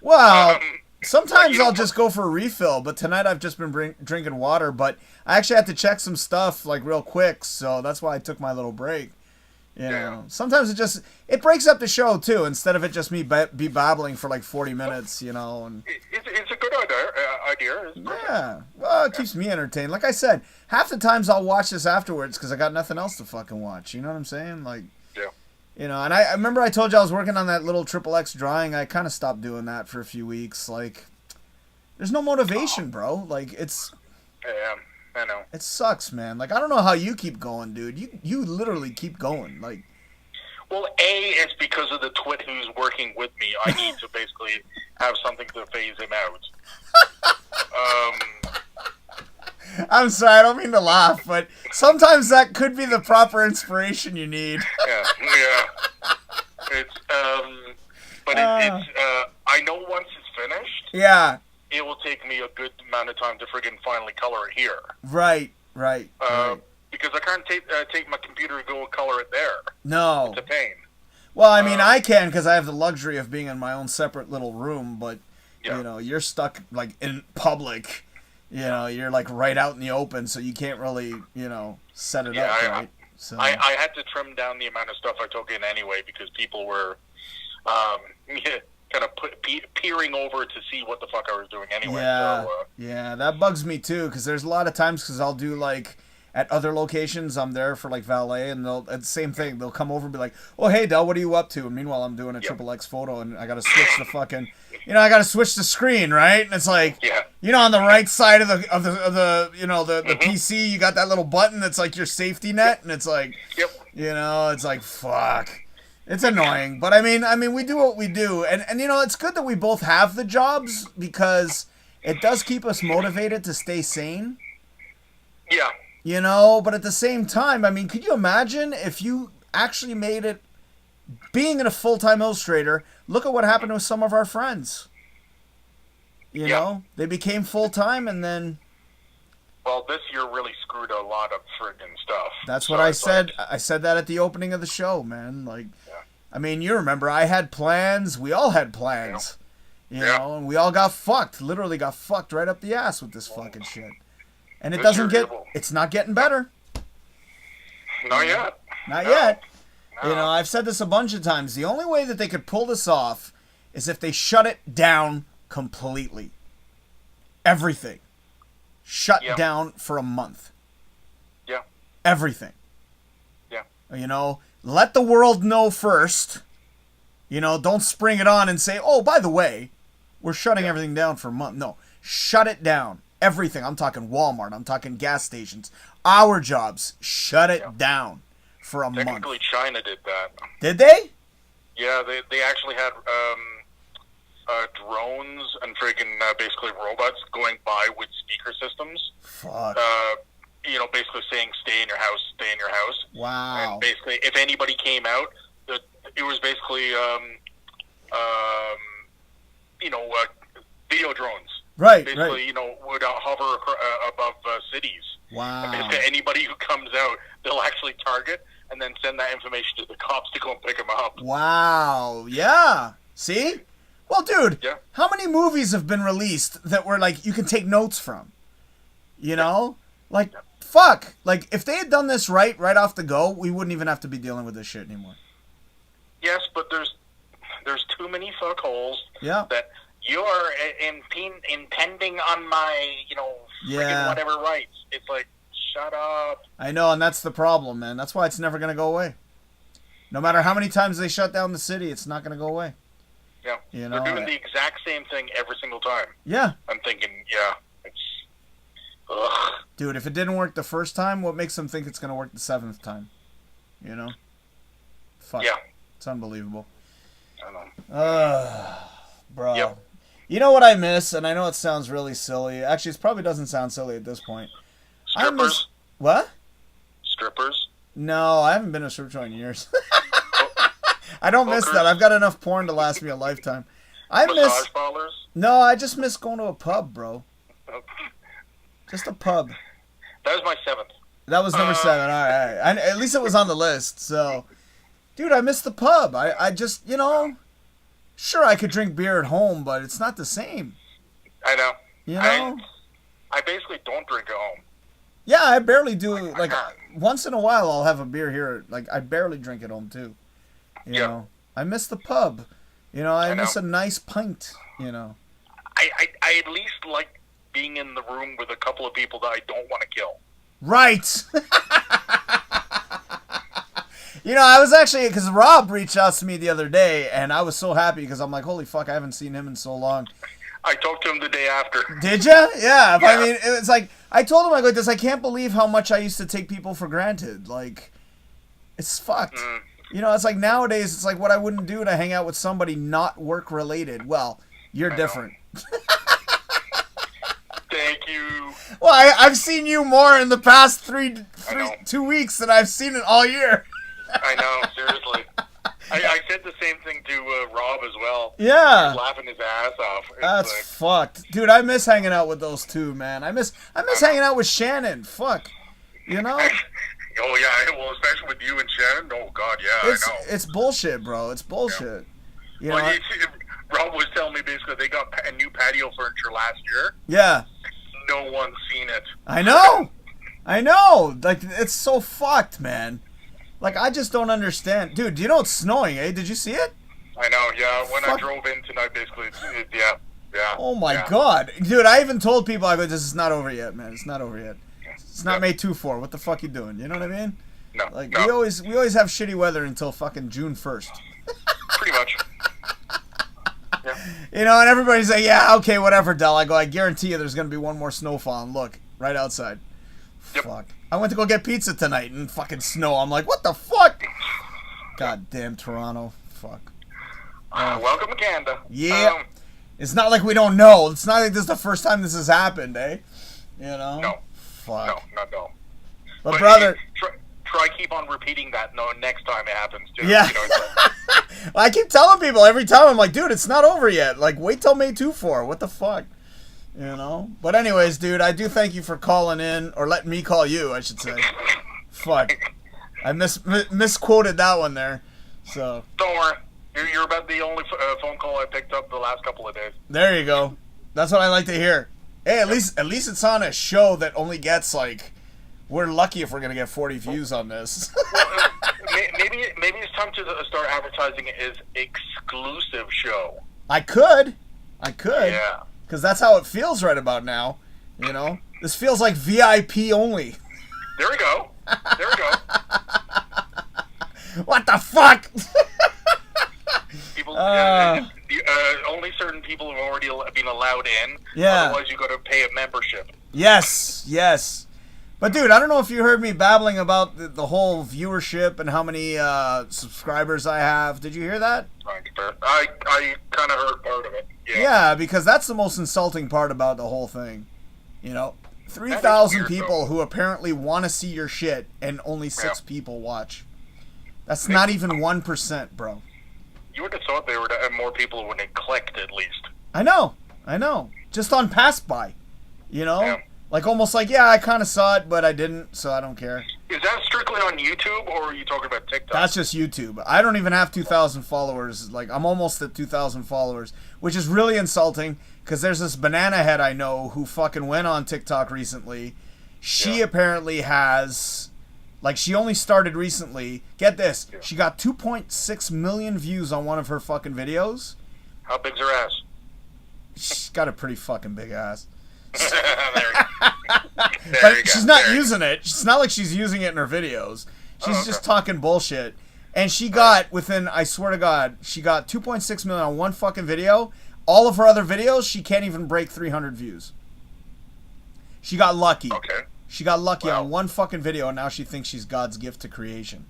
Well, sometimes like, I'll just go for a refill, but tonight I've just been drinking water. But I actually had to check some stuff, like, real quick, so that's why I took my little break. Sometimes it breaks up the show too. Instead of it just me be babbling for like 40 minutes, and It's a good idea. here. It's perfect. Yeah. Well, it keeps me entertained. Like I said, half the times I'll watch this afterwards because I got nothing else to fucking watch. You know what I'm saying? Like, Yeah. you know, and I remember I told you I was working on that little XXX drawing. I kind of stopped doing that for a few weeks. Like, there's no motivation, bro. Like, Yeah, I know. it sucks, man. Like, I don't know how you keep going, dude. You literally keep going. Like, Well, it's because of the twit who's working with me. I need to basically have something to phase him out. I'm sorry, I don't mean to laugh, but sometimes that could be the proper inspiration you need. Yeah. It's I know once it's finished, Yeah. it will take me a good amount of time to friggin' finally color it here. Right. Because I can't take my computer and go and color it there. No. It's a pain. Well, I mean, I can because I have the luxury of being in my own separate little room, but, Yeah. you know, you're stuck, like, in public. You know, you're, like, right out in the open, so you can't really, you know, set it up, right? So. I had to trim down the amount of stuff I took in anyway because people were kind of peering over to see what the fuck I was doing anyway. Yeah, So, yeah, that bugs me too, because there's a lot of times, because I'll do, like, at other locations, I'm there for, like, valet, and they'll, it's the same thing, they'll come over and be like, oh, hey, Del, what are you up to? And meanwhile, I'm doing a XXX photo, and I gotta switch the fucking, you know, I gotta switch the screen, right? And it's like, Yeah. you know, on the right side of the you know, the PC, you got that little button that's like your safety net, and it's like, Yep. you know, it's like, fuck. It's annoying, but I mean, we do what we do, and you know, it's good that we both have the jobs because it does keep us motivated to stay sane. Yeah. You know, but at the same time, I mean, could you imagine if you actually made it being a full-time illustrator? Look at what happened with some of our friends. You know, they became full-time and then. Well, this year really screwed a lot of friggin' stuff. That's what I said. I said that at the opening of the show, man. Like, I mean, you remember, I had plans. We all had plans. You know, and we all got fucked. Literally got fucked right up the ass with this fucking shit. And it doesn't get. It's not getting better. Not yet. Not yet. No. You know, I've said this a bunch of times. The only way that they could pull this off is if they shut it down completely. Everything. Shut down for a month. Yeah. Everything. Yeah. You know, let the world know first. You know, don't spring it on and say, oh, by the way, we're shutting everything down for a month. No, shut it down. Everything. I'm talking Walmart. I'm talking gas stations. Our jobs. Shut it down for a month. Technically, China did that. Did they? Yeah, they actually had drones and freaking basically robots going by with speaker systems. Fuck. You know, basically saying "Stay in your house, stay in your house." Wow. And basically, if anybody came out, it was basically you know, video drones. Right, basically, you know, would hover above cities. Wow. And basically, anybody who comes out, they'll actually target and then send that information to the cops to go and pick them up. Wow. Yeah. See? Well, dude, how many movies have been released that were like you can take notes from? You know? Like, fuck. Like, if they had done this right off the go, we wouldn't even have to be dealing with this shit anymore. Yes, but there's too many fuckholes that you're impending on my, you know, freaking whatever rights. It's like, shut up. I know, and that's the problem, man. That's why it's never going to go away. No matter how many times they shut down the city, it's not going to go away. Yeah. You know, they're doing the exact same thing every single time. Yeah. I'm thinking, it's... Ugh. Dude, if it didn't work the first time, what makes them think it's going to work the 7th time? You know? Fuck. Yeah. It's unbelievable. I know. Bro. Yep. You know what I miss, and I know it sounds really silly. Actually, it probably doesn't sound silly at this point. Strippers? I miss... What? Strippers? No, I haven't been to a strip joint in years. I don't miss that. I've got enough porn to last me a lifetime. Massage parlors? No, I just miss going to a pub, bro. Just a pub. That was my 7th. That was number 7. All right. At least it was on the list. So, dude, I miss the pub. I just, you know, sure, I could drink beer at home, but it's not the same. I know. You know? I basically don't drink at home. Yeah, I barely do. Like, once in a while, I'll have a beer here. Like, I barely drink at home, too. You know? I miss the pub. You know, I miss a nice pint, you know? I at least like being in the room with a couple of people that I don't want to kill. Right. You know, I was actually, because Rob reached out to me the other day, and I was so happy because I'm like, holy fuck, I haven't seen him in so long. I talked to him the day after. Did you? Yeah. I mean, it was like, I told him, I go, this, I can't believe how much I used to take people for granted. Like, it's fucked. You know, it's like nowadays, it's like what I wouldn't do to hang out with somebody not work-related. Well, you're different. Thank you. Well, I've seen you more in the past 2 weeks than I've seen it all year. I know, seriously. I said the same thing to Rob as well. Yeah. He was laughing his ass off. That's fucked. Dude, I miss hanging out with those two, man. I miss hanging out with Shannon. Fuck. You know? Oh, yeah. Well, especially with you and Shannon. Oh, God, yeah, I know. It's bullshit, bro. It's bullshit. Yeah. Well, Rob was telling me basically they got a new patio furniture last year. Yeah. No one's seen it. I know. Like, it's so fucked, man. Like, I just don't understand. Dude, you know it's snowing, eh? Did you see it? I know, yeah. When I drove in tonight, basically, yeah. Oh, my God. Dude, I even told people, I go, this is not over yet, man. It's not over yet. It's not May 2-4. What the fuck you doing? You know what I mean? No. Like, we always have shitty weather until fucking June 1st. Pretty much. Yeah. You know, and everybody's like, yeah, okay, whatever, Del. I go, I guarantee you there's going to be one more snowfall. And look, right outside. Yep. Fuck. I went to go get pizza tonight and fucking snow. I'm like, what the fuck? God damn Toronto. Fuck. Welcome to Canada. Yeah. It's not like we don't know. It's not like this is the first time this has happened, eh? You know? No. Fuck. No. But brother... Try keep on repeating that next time it happens, too. Yeah. You know, I keep telling people every time, I'm like, dude, it's not over yet. Like, wait till May 2-4. What the fuck? You know? But anyways, dude, I do thank you for calling in, or letting me call you, I should say. Fuck. I misquoted that one there. So. Don't worry. You're about the only phone call I picked up the last couple of days. There you go. That's what I like to hear. Hey, at least it's on a show that only gets, like, we're lucky if we're going to get 40 views on this. Maybe it's time to start advertising it as exclusive show. I could. Yeah. Because that's how it feels right about now. You know? This feels like VIP only. There we go. What the fuck? People, only certain people have already been allowed in. Yeah. Otherwise, you got to pay a membership. Yes. But dude, I don't know if you heard me babbling about the whole viewership and how many subscribers I have. Did you hear that? I kind of heard part of it. Yeah, because that's the most insulting part about the whole thing. You know, 3,000 people who apparently want to see your shit and only 6 people watch. That's not even 1%, bro. You would have thought there would have more people who would have clicked at least. I know. Just on pass by, you know? Yeah. Like, almost like, yeah, I kind of saw it, but I didn't, so I don't care. Is that strictly on YouTube, or are you talking about TikTok? That's just YouTube. I don't even have 2,000 followers. Like, I'm almost at 2,000 followers, which is really insulting, because there's this banana head I know who fucking went on TikTok recently. She apparently has, like, she only started recently. Get this. Yeah. She got 2.6 million views on one of her fucking videos. How big's her ass? She's got a pretty fucking big ass. But she's not using it. It's not like she's using it in her videos. She's just talking bullshit. And she got, within, I swear to God, she got 2.6 million on one fucking video. All of her other videos, she can't even break 300 views. She got lucky. Okay. She got lucky on one fucking video, and now she thinks she's God's gift to creation.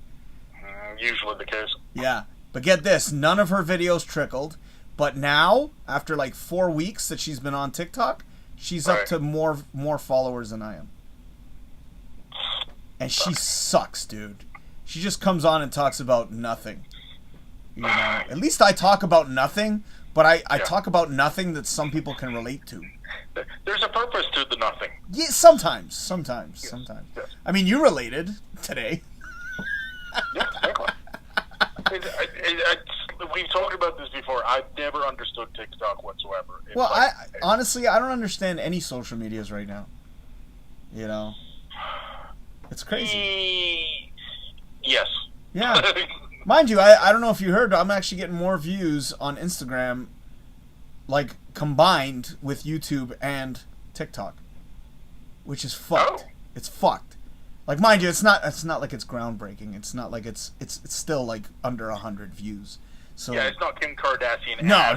Usually the case. Yeah. But get this, none of her videos trickled. But now, after like 4 weeks that she's been on TikTok, she's up to more followers than I am. And she sucks, dude. She just comes on and talks about nothing. You know, at least I talk about nothing, but I talk about nothing that some people can relate to. There's a purpose to the nothing. Yeah, sometimes. Yes. I mean, you related today. Yeah, exactly. We've talked about this before. I've never understood TikTok whatsoever. Well, like, honestly, I don't understand any social medias right now. You know? It's crazy. Yes. Yeah. Mind you, I don't know if you heard, I'm actually getting more views on Instagram, like, combined with YouTube and TikTok, which is fucked. Oh. It's fucked. Like, mind you, it's not like it's groundbreaking. It's not like it's still like under 100 views. So yeah, it's not Kim Kardashian. No.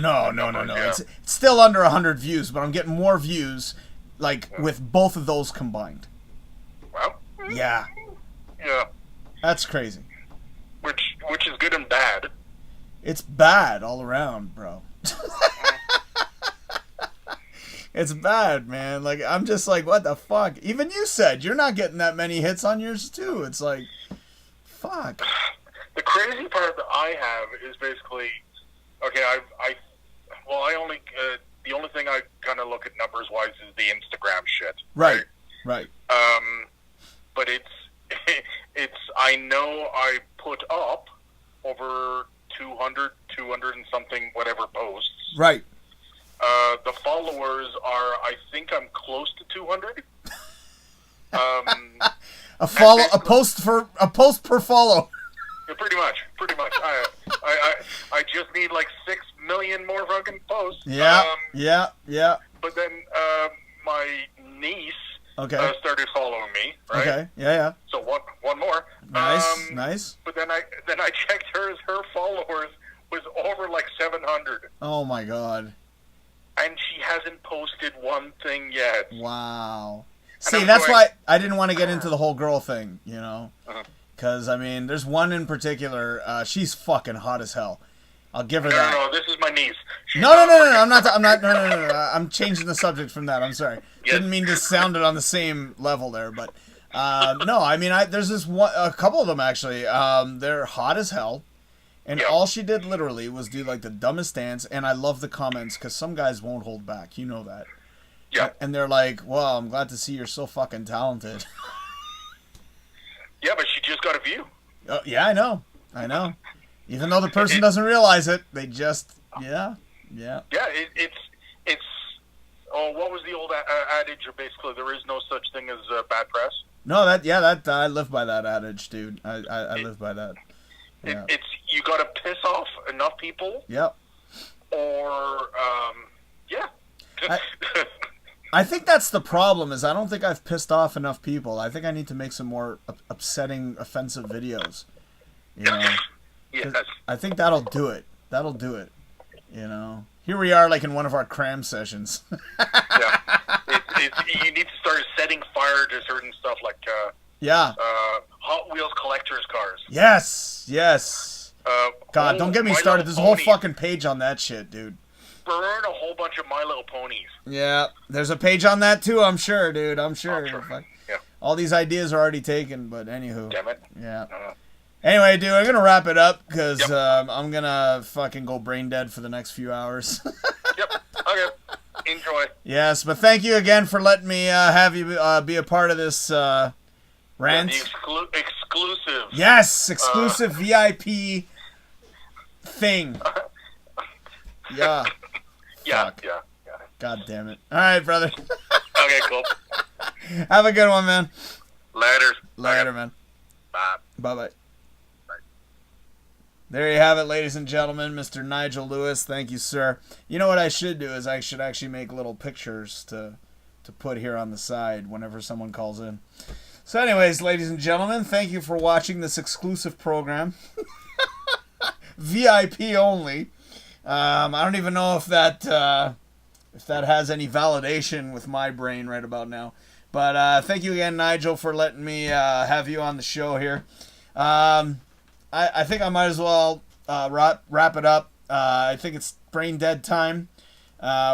Yeah. It's still under 100 views, but I'm getting more views like with both of those combined. Well. Yeah. Yeah. That's crazy. Which is good and bad. It's bad all around, bro. It's bad, man. Like, I'm just like, what the fuck? Even you said you're not getting that many hits on yours too. It's like, fuck. The crazy part that I have is basically, okay, I only, the only thing I kind of look at numbers wise is the Instagram shit. Right. But it's, I know I put up over 200 and something, whatever posts. Right. The followers are, I think I'm close to 200. A post per follow. Yeah, pretty much. I just need like 6 million more fucking posts. Yeah. But then my niece started following me. Right? Okay. Yeah. So one more. Nice. But then I checked hers. Her followers was over like 700. Oh my god. And she hasn't posted one thing yet. Wow. See, that's why I didn't want to get into the whole girl thing, you know? Because, I mean, there's one in particular. She's fucking hot as hell. I'll give her that. No, this is my niece. No. I'm changing the subject from that. I'm sorry. Yes. Didn't mean to sound it on the same level there, but no, I mean, there's this one, a couple of them actually. They're hot as hell. And all she did literally was do like the dumbest dance, and I love the comments because some guys won't hold back. You know that. Yeah. And they're like, well, I'm glad to see you're so fucking talented. Yeah, but she just got a view. Yeah, I know. Even though the person doesn't realize it, they just, yeah. Yeah, it's, oh, what was the old adage? Basically, there is no such thing as bad press. No, that I live by that adage, dude. I live by that. Yeah. It's you got to piss off enough people. Yep. Or yeah. I think that's the problem. Is I don't think I've pissed off enough people. I think I need to make some more upsetting, offensive videos. You know. Yes. I think that'll do it. You know. Here we are, like in one of our cram sessions. Yeah. You need to start setting fire to certain stuff like. Hot Wheels collectors cars. Yes. God, don't get me started. There's a whole fucking page on that shit, dude. Burn a whole bunch of My Little Ponies. Yeah, there's a page on that too, I'm sure, dude. I'm sure. Yeah. All these ideas are already taken, but anywho. Damn it. Yeah. Anyway, dude, I'm going to wrap it up because I'm going to fucking go brain dead for the next few hours. Yep. Okay. Enjoy. Yes, but thank you again for letting me have you be a part of this rant. The exclusive. Yes, exclusive VIP thing. Yeah. Yeah. God damn it. All right, brother. Okay, cool. Have a good one, man. Later, man. Bye. Bye-bye. There you have it, ladies and gentlemen, Mr. Nigel Lewis. Thank you, sir. You know what I should do is I should actually make little pictures to put here on the side whenever someone calls in. So anyways, ladies and gentlemen, thank you for watching this exclusive program. VIP only. I don't even know if that has any validation with my brain right about now. But thank you again, Nigel, for letting me have you on the show here. I think I might as well wrap it up. I think it's brain dead time,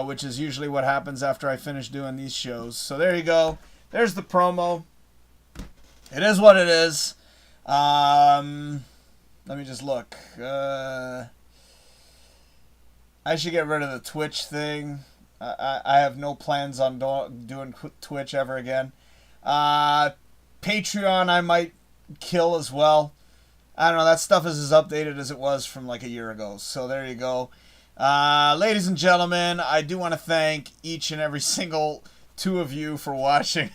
which is usually what happens after I finish doing these shows. So there you go. There's the promo. It is what it is. Let me just look. I should get rid of the Twitch thing. I have no plans on doing Twitch ever again. Patreon I might kill as well. I don't know, that stuff is as updated as it was from like a year ago. So there you go. Ladies and gentlemen, I do want to thank each and every single two of you for watching.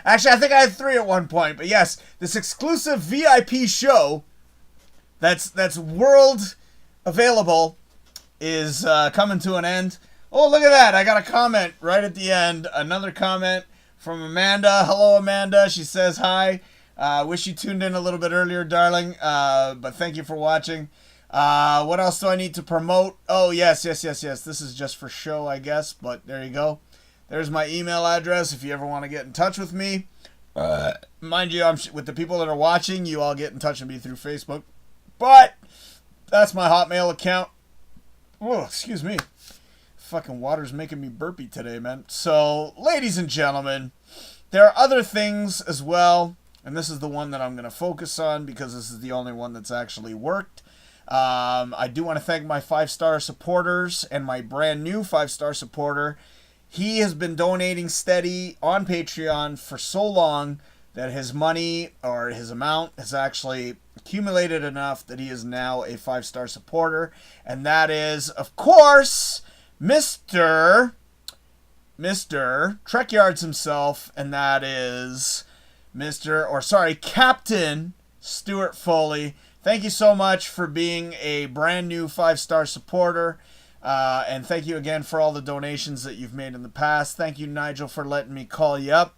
Actually, I think I had 3 at one point. But yes, this exclusive VIP show that's world available is coming to an end. Oh, look at that. I got a comment right at the end. Another comment from Amanda. Hello, Amanda. She says, hi. Wish you tuned in a little bit earlier, darling. But thank you for watching. What else do I need to promote? Oh, yes. This is just for show, I guess. But there you go. There's my email address if you ever want to get in touch with me. Mind you, with the people that are watching, you all get in touch with me through Facebook. But that's my Hotmail account. Oh, excuse me. Fucking water's making me burpy today, man. So, ladies and gentlemen, there are other things as well. And this is the one that I'm going to focus on because this is the only one that's actually worked. I do want to thank my 5-star supporters and my brand new 5-star supporter. He has been donating steady on Patreon for so long that his money or his amount has actually accumulated enough that he is now a 5-star supporter. And that is, of course, Mr. Trekyards himself. And that is Captain Stuart Foley. Thank you so much for being a brand new 5-star supporter. And thank you again for all the donations that you've made in the past. Thank you, Nigel, for letting me call you up.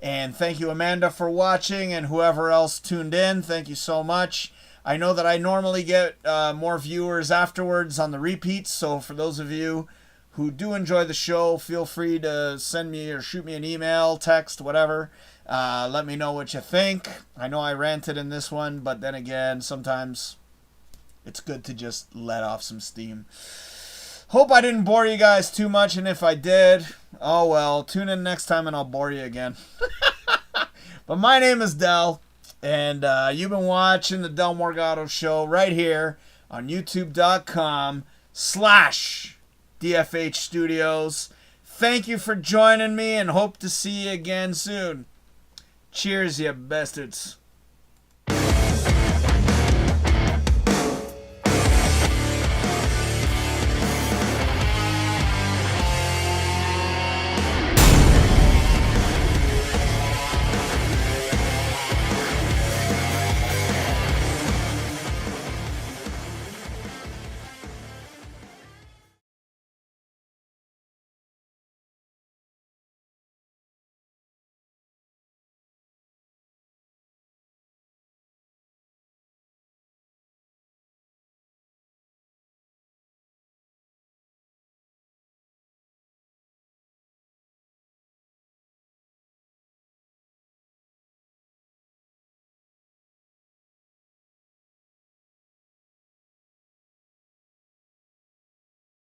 And thank you, Amanda, for watching. And whoever else tuned in, thank you so much. I know that I normally get more viewers afterwards on the repeats. So for those of you who do enjoy the show, feel free to send me or shoot me an email, text, whatever. Let me know what you think. I know I ranted in this one, but then again, sometimes it's good to just let off some steam. Hope I didn't bore you guys too much, and if I did, oh well, tune in next time and I'll bore you again. But my name is Del, and you've been watching the Del Morgado Show right here on youtube.com/DFH Studios. Thank you for joining me, and hope to see you again soon. Cheers, you bastards.